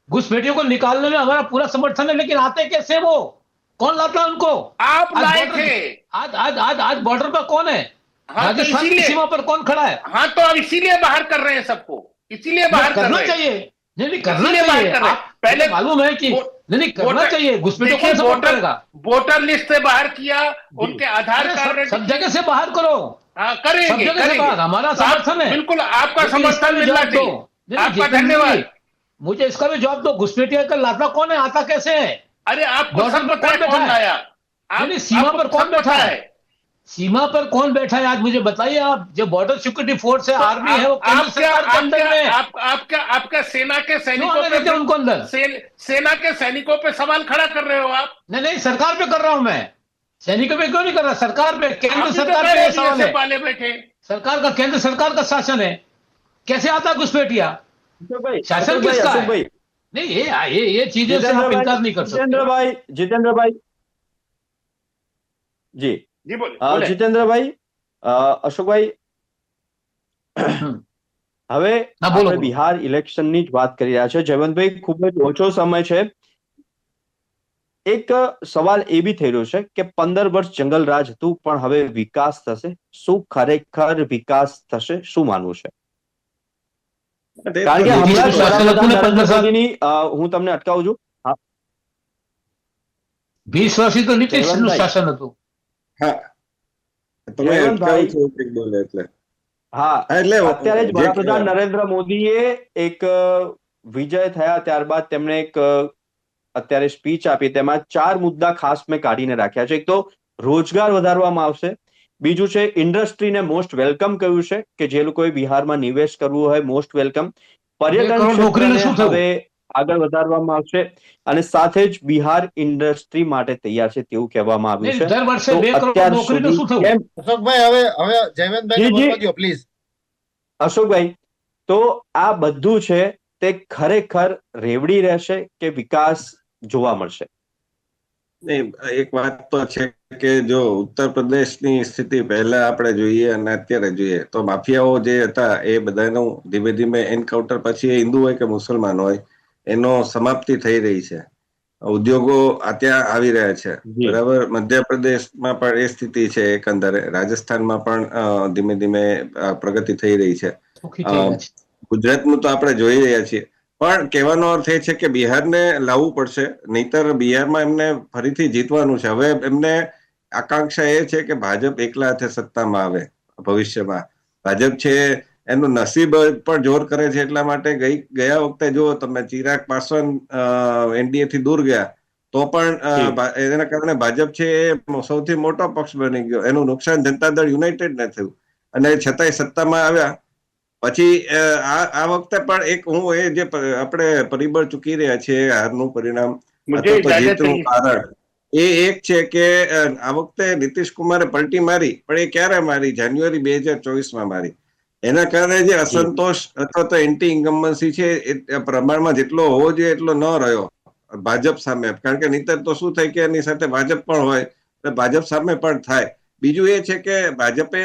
[SPEAKER 2] घुसपैठियों को निकालने में हमारा पूरा समर्थन है, लेकिन आते कैसे वो? कौन लाता है उनको?
[SPEAKER 3] आप लाए थे.
[SPEAKER 2] आज बॉर्डर पर कौन है? राजस्थान की सीमा पर कौन खड़ा है?
[SPEAKER 3] हाँ, तो अब इसीलिए बाहर कर रहे हैं सबको, इसीलिए बाहर
[SPEAKER 2] करना चाहिए. नहीं करना चाहिए. पहले मालूम है कि नहीं करना चाहिए. घुसपैठियों को सपोर्ट करेगा?
[SPEAKER 3] वोटर लिस्ट से बाहर किया, उनके आधार कार्ड
[SPEAKER 2] सब जगह से बाहर करो.
[SPEAKER 3] करेंगे.
[SPEAKER 2] हमारा समर्थन है.
[SPEAKER 3] बिल्कुल आपका समर्थन मिलना चाहिए. आपका धन्यवाद.
[SPEAKER 2] मुझे इसका भी जवाब दो. घुसपैठिया का लाता कौन है? आता कैसे है?
[SPEAKER 3] अरे आपको सब पता है कौन लाया?
[SPEAKER 2] सीमा पर कौन बैठा है? सीमा पर कौन बैठा है आज मुझे बताइए आप. जो बॉर्डर सिक्योरिटी फोर्स है, आर्मी है, वो केंद्र सरकार के अंदर में.
[SPEAKER 3] आपका सेना के सैनिकों पे
[SPEAKER 2] उनको अंदर
[SPEAKER 3] सेना के सैनिकों पे सवाल खड़ा कर रहे हो आप.
[SPEAKER 2] नहीं, सरकार पे कर रहा हूं मैं. सैनिकों पे क्यों नहीं कर रहा? सरकार पे, केंद्र सरकार पे सवाल है.
[SPEAKER 3] पाले बैठे
[SPEAKER 2] सरकार का, केंद्र सरकार का शासन है. कैसे आता है घुसपैठिया? शासन किसका है? नहीं, ये चीजें से आप इनकार नहीं कर सकते.
[SPEAKER 4] जितेंद्र भाई जी
[SPEAKER 3] बोले.
[SPEAKER 4] जितेंद्रભાઈ, અશોકભાઈ, હવે આપણે બિહાર ઇલેક્શનની જ વાત કરી રહ્યા છે. જયવંતભાઈ, ખૂબ જ ઓછો સમય છે. એક સવાલ એ બી થઈ રહ્યો છે કે 15 વર્ષ જંગલ રાજ હતું, પણ હવે વિકાસ થશે? શું ખરેખર વિકાસ થશે? શું માનવું છે? કારણ કે હમણાં હું તમને અટકાવું છું.
[SPEAKER 2] 20 વર્ષથી તો નીતિશનું શાસન હતું.
[SPEAKER 4] અત્યારે જ વડાપ્રધાન નરેન્દ્ર મોદીએ એક વિજય થયા ત્યારબાદ તેમણે એક અત્યારે સ્પીચ આપી. તેમાં 4 મુદ્દા ખાસ મેં કાઢીને રાખ્યા છે. એક તો રોજગાર વધારવામાં આવશે. બીજું છે ઇન્ડસ્ટ્રીને મોસ્ટ વેલકમ કહ્યું છે કે જે લોકોએ બિહારમાં નિવેશ કરવું હોય મોસ્ટ વેલકમ. પર્યટન હવે આગળ વધારવામાં આવશે અને સાથે જ બિહાર ઇન્ડસ્ટ્રી માટે તૈયાર છે તેવું કહેવામાં આવ્યું છે.
[SPEAKER 2] દર વર્ષે 2 કરોડ નોકરીનું શું થયું?
[SPEAKER 6] અશોકભાઈ, હવે જયવંતભાઈ બોલવા દો પ્લીઝ.
[SPEAKER 4] અશોકભાઈ, તો આ બધું છે તે ખરેખર રેવડી રહેશે કે વિકાસ જોવા મળશે?
[SPEAKER 5] નહીં, એક વાત તો છે કે જો ઉત્તર પ્રદેશની સ્થિતિ પહેલા આપણે જોઈએ અને અત્યારે જોઈએ તો માફિયાઓ જે હતા એ બધાનું ધીમે ધીમે એન્કાઉન્ટર પછી એ હિન્દુ હોય કે મુસલમાન હોય એનો સમાપ્તિ થઈ રહી છે. ઉદ્યોગો ત્યાં આવી રહ્યા છે.
[SPEAKER 4] જી.
[SPEAKER 5] બરાબર. મધ્યપ્રદેશમાં પણ એ સ્થિતિ છે. એકંદરે રાજસ્થાનમાં પણ ધીમે ધીમે પ્રગતિ થઈ રહી છે.
[SPEAKER 2] સુખી થઈ ગયા છે.
[SPEAKER 5] ગુજરાતનું તો આપણે જોઈ રહ્યા છીએ. પણ કહેવાનો અર્થ એ છે કે બિહારને લાવવું પડશે, નહીતર બિહારમાં એમને ફરીથી જીતવાનું છે. હવે એમને આકાંક્ષા એ છે કે ભાજપ એકલા હાથે સત્તામાં આવે ભવિષ્યમાં. ભાજપ છે એનું નસીબ પણ જોર કરે છે. એટલા માટે ગયા વખતે જો તમે ચિરાગ પાસવાન એનડીએ થી દૂર ગયા તો પણ એના કારણે ભાજપ છે એ સૌથી મોટો પક્ષ બની ગયો. એનું નુકસાન જનતા દળ યુનાઇટેડ ને થયું અને છતાંય સત્તામાં આવ્યા. પછી આ વખતે પણ એક એ જે આપણે પરિબળ ચૂકી રહ્યા છીએ હારનું પરિણામ અથવા તો જીતનું કારણ એ એક છે કે આ વખતે નીતિશ કુમારે પલટી મારી, પણ એ ક્યારે મારી? જાન્યુઆરી 2024 મારી. એના કારણે જે અસંતોષ અથવા તો એન્ટી ઇન્કમ્બન્સી છે એ પ્રમાણમાં જેટલો હોવો જોઈએ એટલો ન રહ્યો ભાજપ સામે. કારણ કે નહીતર તો શું થાય કે એની સાથે ભાજપ પણ હોય, ભાજપ સામે પણ થાય. બીજું એ છે કે ભાજપે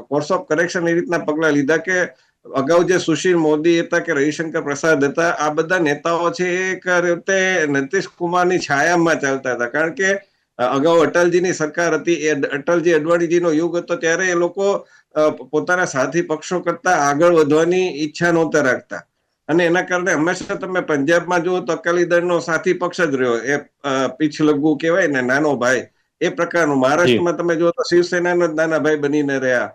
[SPEAKER 5] કોર્સ ઓફ કરેક્શન એ રીતના પગલા લીધા કે અગાઉ જે સુશીલ મોદી હતા કે રવિશંકર પ્રસાદ હતા, આ બધા નેતાઓ છે એ એક રીતે નીતિશ કુમારની છાયામાં ચાલતા હતા. કારણ કે અગાઉ અટલજીની સરકાર હતી, એ અટલજી અડવાણીજીનો યુગ હતો, ત્યારે એ લોકો પોતાના સાથી પક્ષો કરતા આગળ વધવાની ઈચ્છા નહોતા રાખતા. અને એના કારણે હંમેશા તમે પંજાબમાં જુઓ તો અકાલી દળનો સાથી પક્ષ જ રહ્યો, એ પીછલગ્ગુ કહેવાય ને, નાનો ભાઈ, એ પ્રકારનું. મહારાષ્ટ્રમાં તમે જુઓ તો શિવસેનાનો જ નાના ભાઈ બનીને રહ્યા.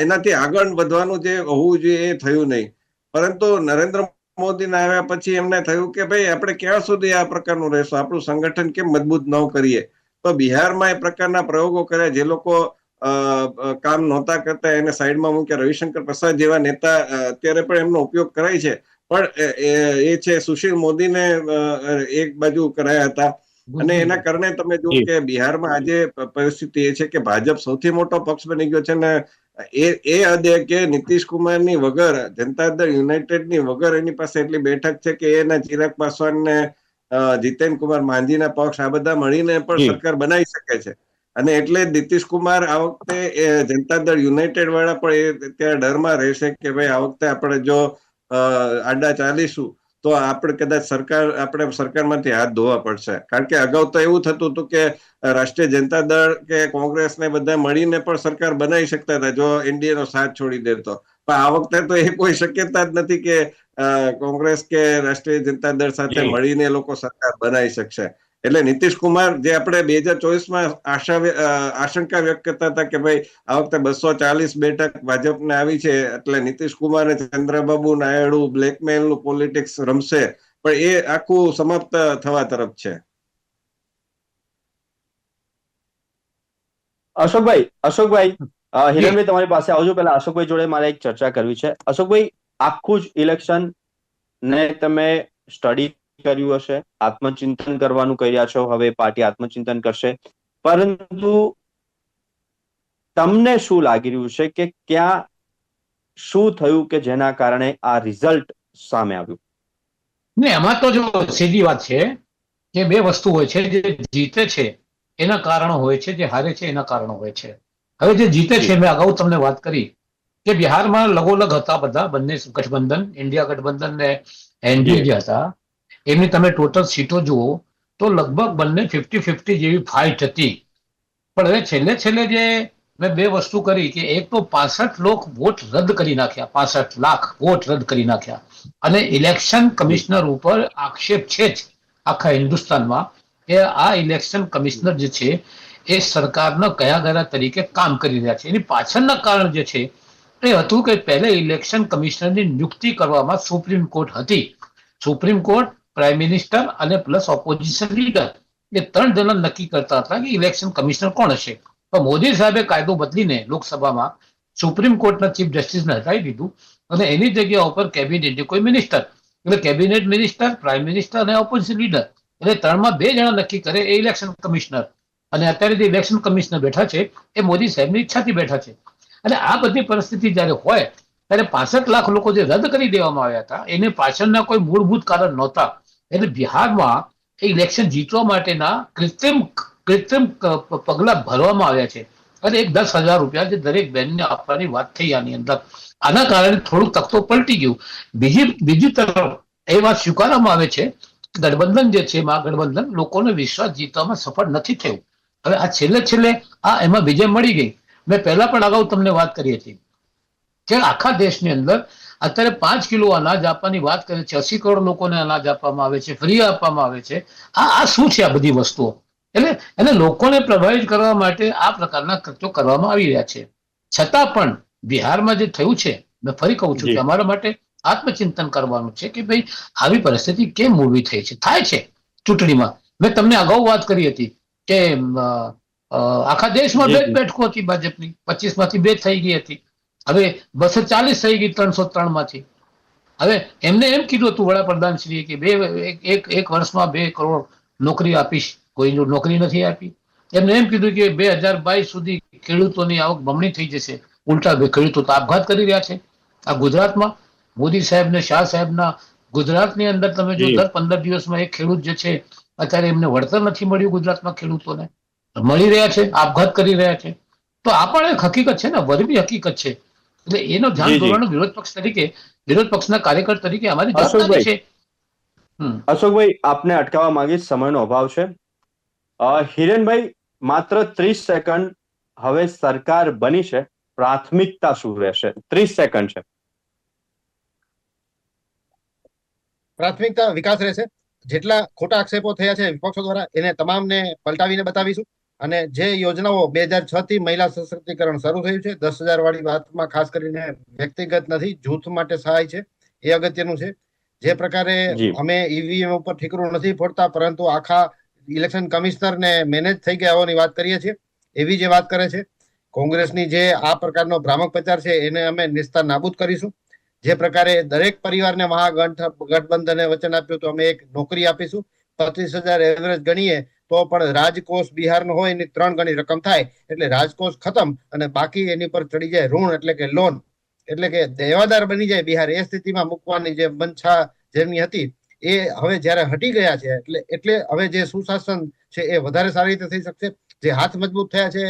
[SPEAKER 5] એનાથી આગળ વધવાનું જે હોવું જોઈએ એ થયું નહીં. પરંતુ નરેન્દ્ર મોદીના આવ્યા પછી એમને થયું કે ભાઈ આપણે ક્યાં સુધી આ પ્રકારનું રહેશું, આપણું સંગઠન કેમ મજબૂત ન કરીએ? તો બિહારમાં એ પ્રકારના પ્રયોગો કર્યા. જે લોકો કામ નહોતા કરતા એને સાઈડમાં મૂક્યા. રવિશંકર પ્રસાદ જેવા નેતા અત્યારે પણ એમનો ઉપયોગ કરાય છે, પણ એ છે સુશીલ મોદીને એક બાજુ કરાયા હતા. અને એના કારણે તમે જુઓ કે બિહારમાં આજે પરિસ્થિતિ એ છે કે ભાજપ સૌથી મોટો પક્ષ બની ગયો છે. ને એ હદે કે નીતિશ કુમારની વગર, જનતા દળ યુનાઇટેડની વગર એની પાસે એટલી બેઠક છે કે એના ચિરાગ પાસવાન ને જીતેન કુમાર માંઝીના પક્ષ આ બધા મળીને પણ સરકાર બનાવી શકે છે. અને એટલે નીતિશ કુમાર આ વખતે જનતા દળ યુનાઇટેડ વાળા પણ એ ત્યાં ડરમાં રહેશે કે ભાઈ આ વખતે આપણે જો આડા ચાલીશું તો આપણે કદાચ સરકારમાંથી હાથ ધોવા પડશે. કારણ કે અગાઉ તો એવું થતું હતું કે રાષ્ટ્રીય જનતા દળ કે કોંગ્રેસ ને બધા મળીને પણ સરકાર બનાવી શકતા હતા જો એનડીએ નો સાથ છોડી દે તો. પણ આ વખતે તો એ કોઈ શક્યતા જ નથી કે કોંગ્રેસ કે રાષ્ટ્રીય જનતા દળ સાથે મળીને લોકો સરકાર બનાવી શકશે. એટલે નીતિશ કુમાર, જે આપણે 2024માં આશંકા વ્યક્ત કરતા હતા કે ભાઈ આ વખતે 240 બેઠક ભાજપને આવી છે એટલે નીતિશ કુમાર અને ચંદ્રબાબુ નાયડુ બ્લેકમેલ નું પોલિટિક્સ રમશે, પણ એ આખું સમાપ્ત થવા તરફ છે.
[SPEAKER 4] અશોકભાઈ, હિરણભાઈ તમારી પાસે આવજો. પહેલા અશોકભાઈ જોડે મારે એક ચર્ચા કરવી છે. અશોકભાઈ, આખું જ ઇલેક્શન ને તમે સ્ટડી કર્યું હશે, આત્મચિંતન કરવાનું કહી રહ્યા છો, હવે પાર્ટી આત્મચિંતન કરશે, પરંતુ તમને શું લાગી રહ્યું છે કે ક્યાં શું થયું કે જેના કારણે આ રિઝલ્ટ સામે આવ્યું?
[SPEAKER 2] ને એમાં તો જો સીધી વાત છે કે બે વસ્તુ હોય છે. જે જીતે છે એના કારણો હોય છે, જે હારે છે એના કારણો હોય છે. હવે જે જીતે છે, મેં અગાઉ તમને વાત કરી કે બિહારમાં લગોલગ હતા બધા, બંને ગઠબંધન, ઇન્ડિયા ગઠબંધન ને એનડીએ જે હતા, એમની તમે ટોટલ સીટો જુઓ તો લગભગ બંને 50-50 જેવી ફાઇટ હતી. પણ હવે છેલ્લે જે મેં બે વસ્તુ કરી કે એક તો 65 વોટ રદ કરી નાખ્યા, 65 લાખ વોટ રદ કરી નાખ્યા. અને ઇલેક્શન કમિશનર ઉપર આક્ષેપ છે જ આખા હિન્દુસ્તાનમાં કે આ ઇલેક્શન કમિશનર જે છે એ સરકારના કયાગારા તરીકે કામ કરી રહ્યા છે. એની પાછળના કારણ જે છે એ હતું કે પહેલે ઇલેક્શન કમિશનરની નિયુક્તિ કરવામાં સુપ્રીમ કોર્ટ હતી. સુપ્રીમ કોર્ટ, પ્રાઇમ મિનિસ્ટર અને પ્લસ ઓપોઝિશન લીડર, એ 3 જણા નક્કી કરતા હતા કે ઇલેક્શન કમિશનર કોણ હશે. તો મોદી સાહેબે કાયદો બદલીને લોકસભામાં સુપ્રીમ કોર્ટના ચીફ જસ્ટિસને હટાવી દીધું અને એની જગ્યા ઉપર કેબિનેટની કોઈ મિનિસ્ટર, એટલે કેબિનેટ મિનિસ્ટર, પ્રાઇમ મિનિસ્ટર અને ઓપોઝિશન લીડર, એટલે 3માં 2 જણા નક્કી કરે એ ઇલેક્શન કમિશનર. અને અત્યારે જે ઇલેક્શન કમિશનર બેઠા છે એ મોદી સાહેબની ઈચ્છાથી બેઠા છે. અને આ બધી પરિસ્થિતિ જ્યારે હોય ત્યારે 65 લાખ લોકો જે રદ કરી દેવામાં આવ્યા હતા એને પાછળના કોઈ મૂળભૂત કારણ નહોતા. એટલે બિહારમાં ઇલેક્શન જીતવા માટેના કૃત્રિમ પગલા ભરવામાં આવ્યા છે અને એક 10,000 રૂપિયા જે દરેક બહેનને આપવાની વાત થઈ આની અંદર. આના કારણે થોડુંક તખ્તો પલટી ગયું. બીજી તરફ એ વાત સ્વીકારવામાં આવે છે ગઠબંધન જે છે મહાગઠબંધન લોકોનો વિશ્વાસ જીતવામાં સફળ નથી થયું. હવે આ છેલ્લે એમાં વિજય મળી ગઈ. મેં પહેલા પણ અગાઉ તમને વાત કરી હતી કે આખા દેશની અંદર અત્યારે 5 કિલો અનાજ આપવાની વાત કરે છે, 80 કરોડ લોકોને અનાજ આપવામાં આવે છે, ફ્રી આપવામાં આવે છે. આ શું છે આ બધી વસ્તુઓ? એટલે એને લોકોને પ્રભાવિત કરવા માટે આ પ્રકારના કૃત્યો કરવામાં આવી રહ્યા છે. છતાં પણ બિહારમાં જે થયું છે, મેં ફરી કહું છું કે અમારા માટે આત્મચિંતન કરવાનું છે કે ભાઈ આવી પરિસ્થિતિ કેમ ઊભી થઈ છે. થાય છે ચૂંટણીમાં. મેં તમને અગાઉ વાત કરી હતી કે આખા દેશમાં 2 બેઠકો હતી ભાજપની, 25 માંથી 2 થઈ ગઈ હતી. હવે 240 થઈ ગઈ 303 માંથી. હવે એમને એમ કીધું હતું વડાપ્રધાન શ્રીએ કે એક વર્ષમાં 2 કરોડ નોકરી આપીશ. કોઈ નોકરી નથી આપી. એમને એમ કીધું કે 2022 સુધી ખેડૂતોની આવક બમણી થઈ જશે. ઉલટા ખેડૂતો તો આપઘાત કરી રહ્યા છે. આ ગુજરાતમાં મોદી સાહેબ ને શાહ સાહેબના ગુજરાતની અંદર તમે જો દર 15 દિવસમાં એક ખેડૂત જે છે અત્યારે એમને વળતર નથી મળ્યું. ગુજરાતમાં ખેડૂતોને મળી રહ્યા છે, આપઘાત કરી રહ્યા છે. તો આ પણ એક હકીકત છે ને, વરબી હકીકત છે. એટલે એનો ધ્યાન દોરવાનું વિરોધ પક્ષ તરીકે, વિરોધ પક્ષના કાર્યકર તરીકે અમારી જવાબદારી છે.
[SPEAKER 4] અશોકભાઈ, આપને અટકાવવા માંગીશ, સમયનો અભાવ છે. હિરેનભાઈ, માત્ર 30 સેકન્ડ. હવે સરકાર બની છે, પ્રાથમિકતા શું રહેશે? 30 સેકન્ડ છે.
[SPEAKER 6] પ્રાથમિકતા વિકાસ રહેશે. જેટલા ખોટા આક્ષેપો થયા છે વિપક્ષો દ્વારા એને તમામને પલટાવીને બતાવીશું. અને જે યોજનાઓ 2006 થી મહિલા સશક્તિકરણ શરૂ થયું છે, 10,000 વાળી વાતમાં ખાસ કરીને વ્યક્તિગત નથી, જૂથ માટે સહાય છે, એ અગત્યનું છે. જે પ્રકારે અમે ઈવીએમ ઉપર ઠીકરું નથી ફોડતા, પરંતુ આખા ઇલેક્શન કમિશનરને મેનેજ થઈ ગયા હોવાની વાત કરીએ છીએ, એવી જે વાત કરે છે. કોંગ્રેસની જે આ પ્રકારનો ભ્રામક પ્રચાર છે એને અમે નિસ્તા નાબૂદ કરીશું. જે પ્રકારે દરેક પરિવારને મહાગઠબંધને વચન આપ્યું તો અમે એક નોકરી આપીશું. 25,000 એવરેજ ગણીએ તો પણ રાજકોષ બિહારનો હોય એની 3 ગણી રકમ થાય. એટલે રાજકોષ ખતમ અને બાકી એની પર ચડી જાય ઋણ, એટલે કે લોન, એટલે કે દેવાદાર બની જાય બિહાર. એ સ્થિતિમાં મૂકવાની જે મનછા જેમની હતી એ હવે જયારે હટી ગયા છે, એટલે હવે જે સુશાસન છે એ વધારે સારી રીતે થઈ શકશે. જે હાથ મજબૂત થયા છે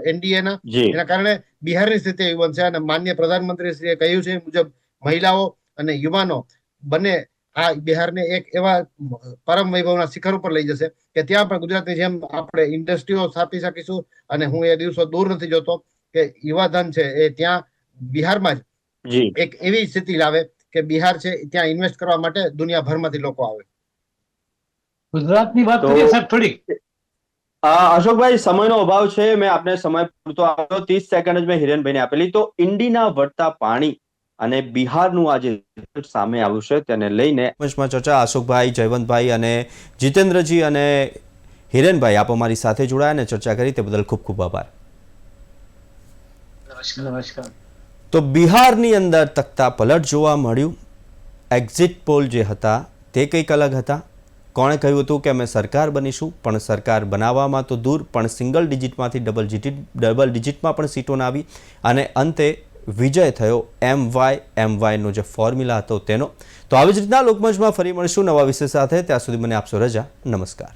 [SPEAKER 6] એનડીએના, એના કારણે બિહારની સ્થિતિ એવી બનશે. અને માનનીય પ્રધાનમંત્રીશ્રીએ કહ્યું છે મુજબ મહિલાઓ અને યુવાનો બંને આ બિહારને એક એવા પરમ વૈભવના શિખર ઉપર લઈ જશે કે ત્યાં પણ ગુજરાતની જેમ આપણે ઇન્ડસ્ટ્રીઓ સ્થાપી શકીશું. અને હું એ દિવસો દૂર નથી જોતો કે યુવાધન છે એ ત્યાં બિહારમાં જ એક એવી સ્થિતિ લાવે કે બિહાર છે ત્યાં ઇન્વેસ્ટ કરવા માટે દુનિયાભરમાંથી લોકો આવે.
[SPEAKER 2] ગુજરાતની વાત કરીએ સાહેબ થોડીક.
[SPEAKER 4] અશોકભાઈ, સમયનો અભાવ છે, મેં આપને સમય પૂરતો આપ્યો. 30 સેકન્ડ જ મેં હિરેનભાઈને આપેલી. તો ઇન્ડીના વળતા પાણી અને બિહારનું આજે સામે આવ્યું છે તેને લઈને
[SPEAKER 1] મંચમાં ચર્ચા. અશોકભાઈ, જયવંતભાઈ અને જીતેન્દ્રજી અને હિરેનભાઈ, આપ અમારી સાથે જોડાયા અને ચર્ચા કરી તે બદલ ખૂબ ખૂબ આભાર.
[SPEAKER 2] નમસ્કાર.
[SPEAKER 1] તો બિહારની અંદર તખ્તા પલટ જોવા મળ્યું. એક્ઝિટ પોલ જે હતા તે કંઈક અલગ હતા. કોણે કહ્યું હતું કે અમે સરકાર બનીશું, પણ સરકાર બનાવવામાં તો દૂર, પણ સિંગલ ડિજિટમાંથી ડબલ ડિજિટમાં પણ સીટો ના આવી અને અંતે વિજય થયો એમવાયનો જે ફોર્મ્યુલા હતો તેનો. તો આવી જ રીતના લોકમંચમાં ફરી મળીશું નવા વિષય સાથે. ત્યાં સુધી મને આપશો રજા. નમસ્કાર.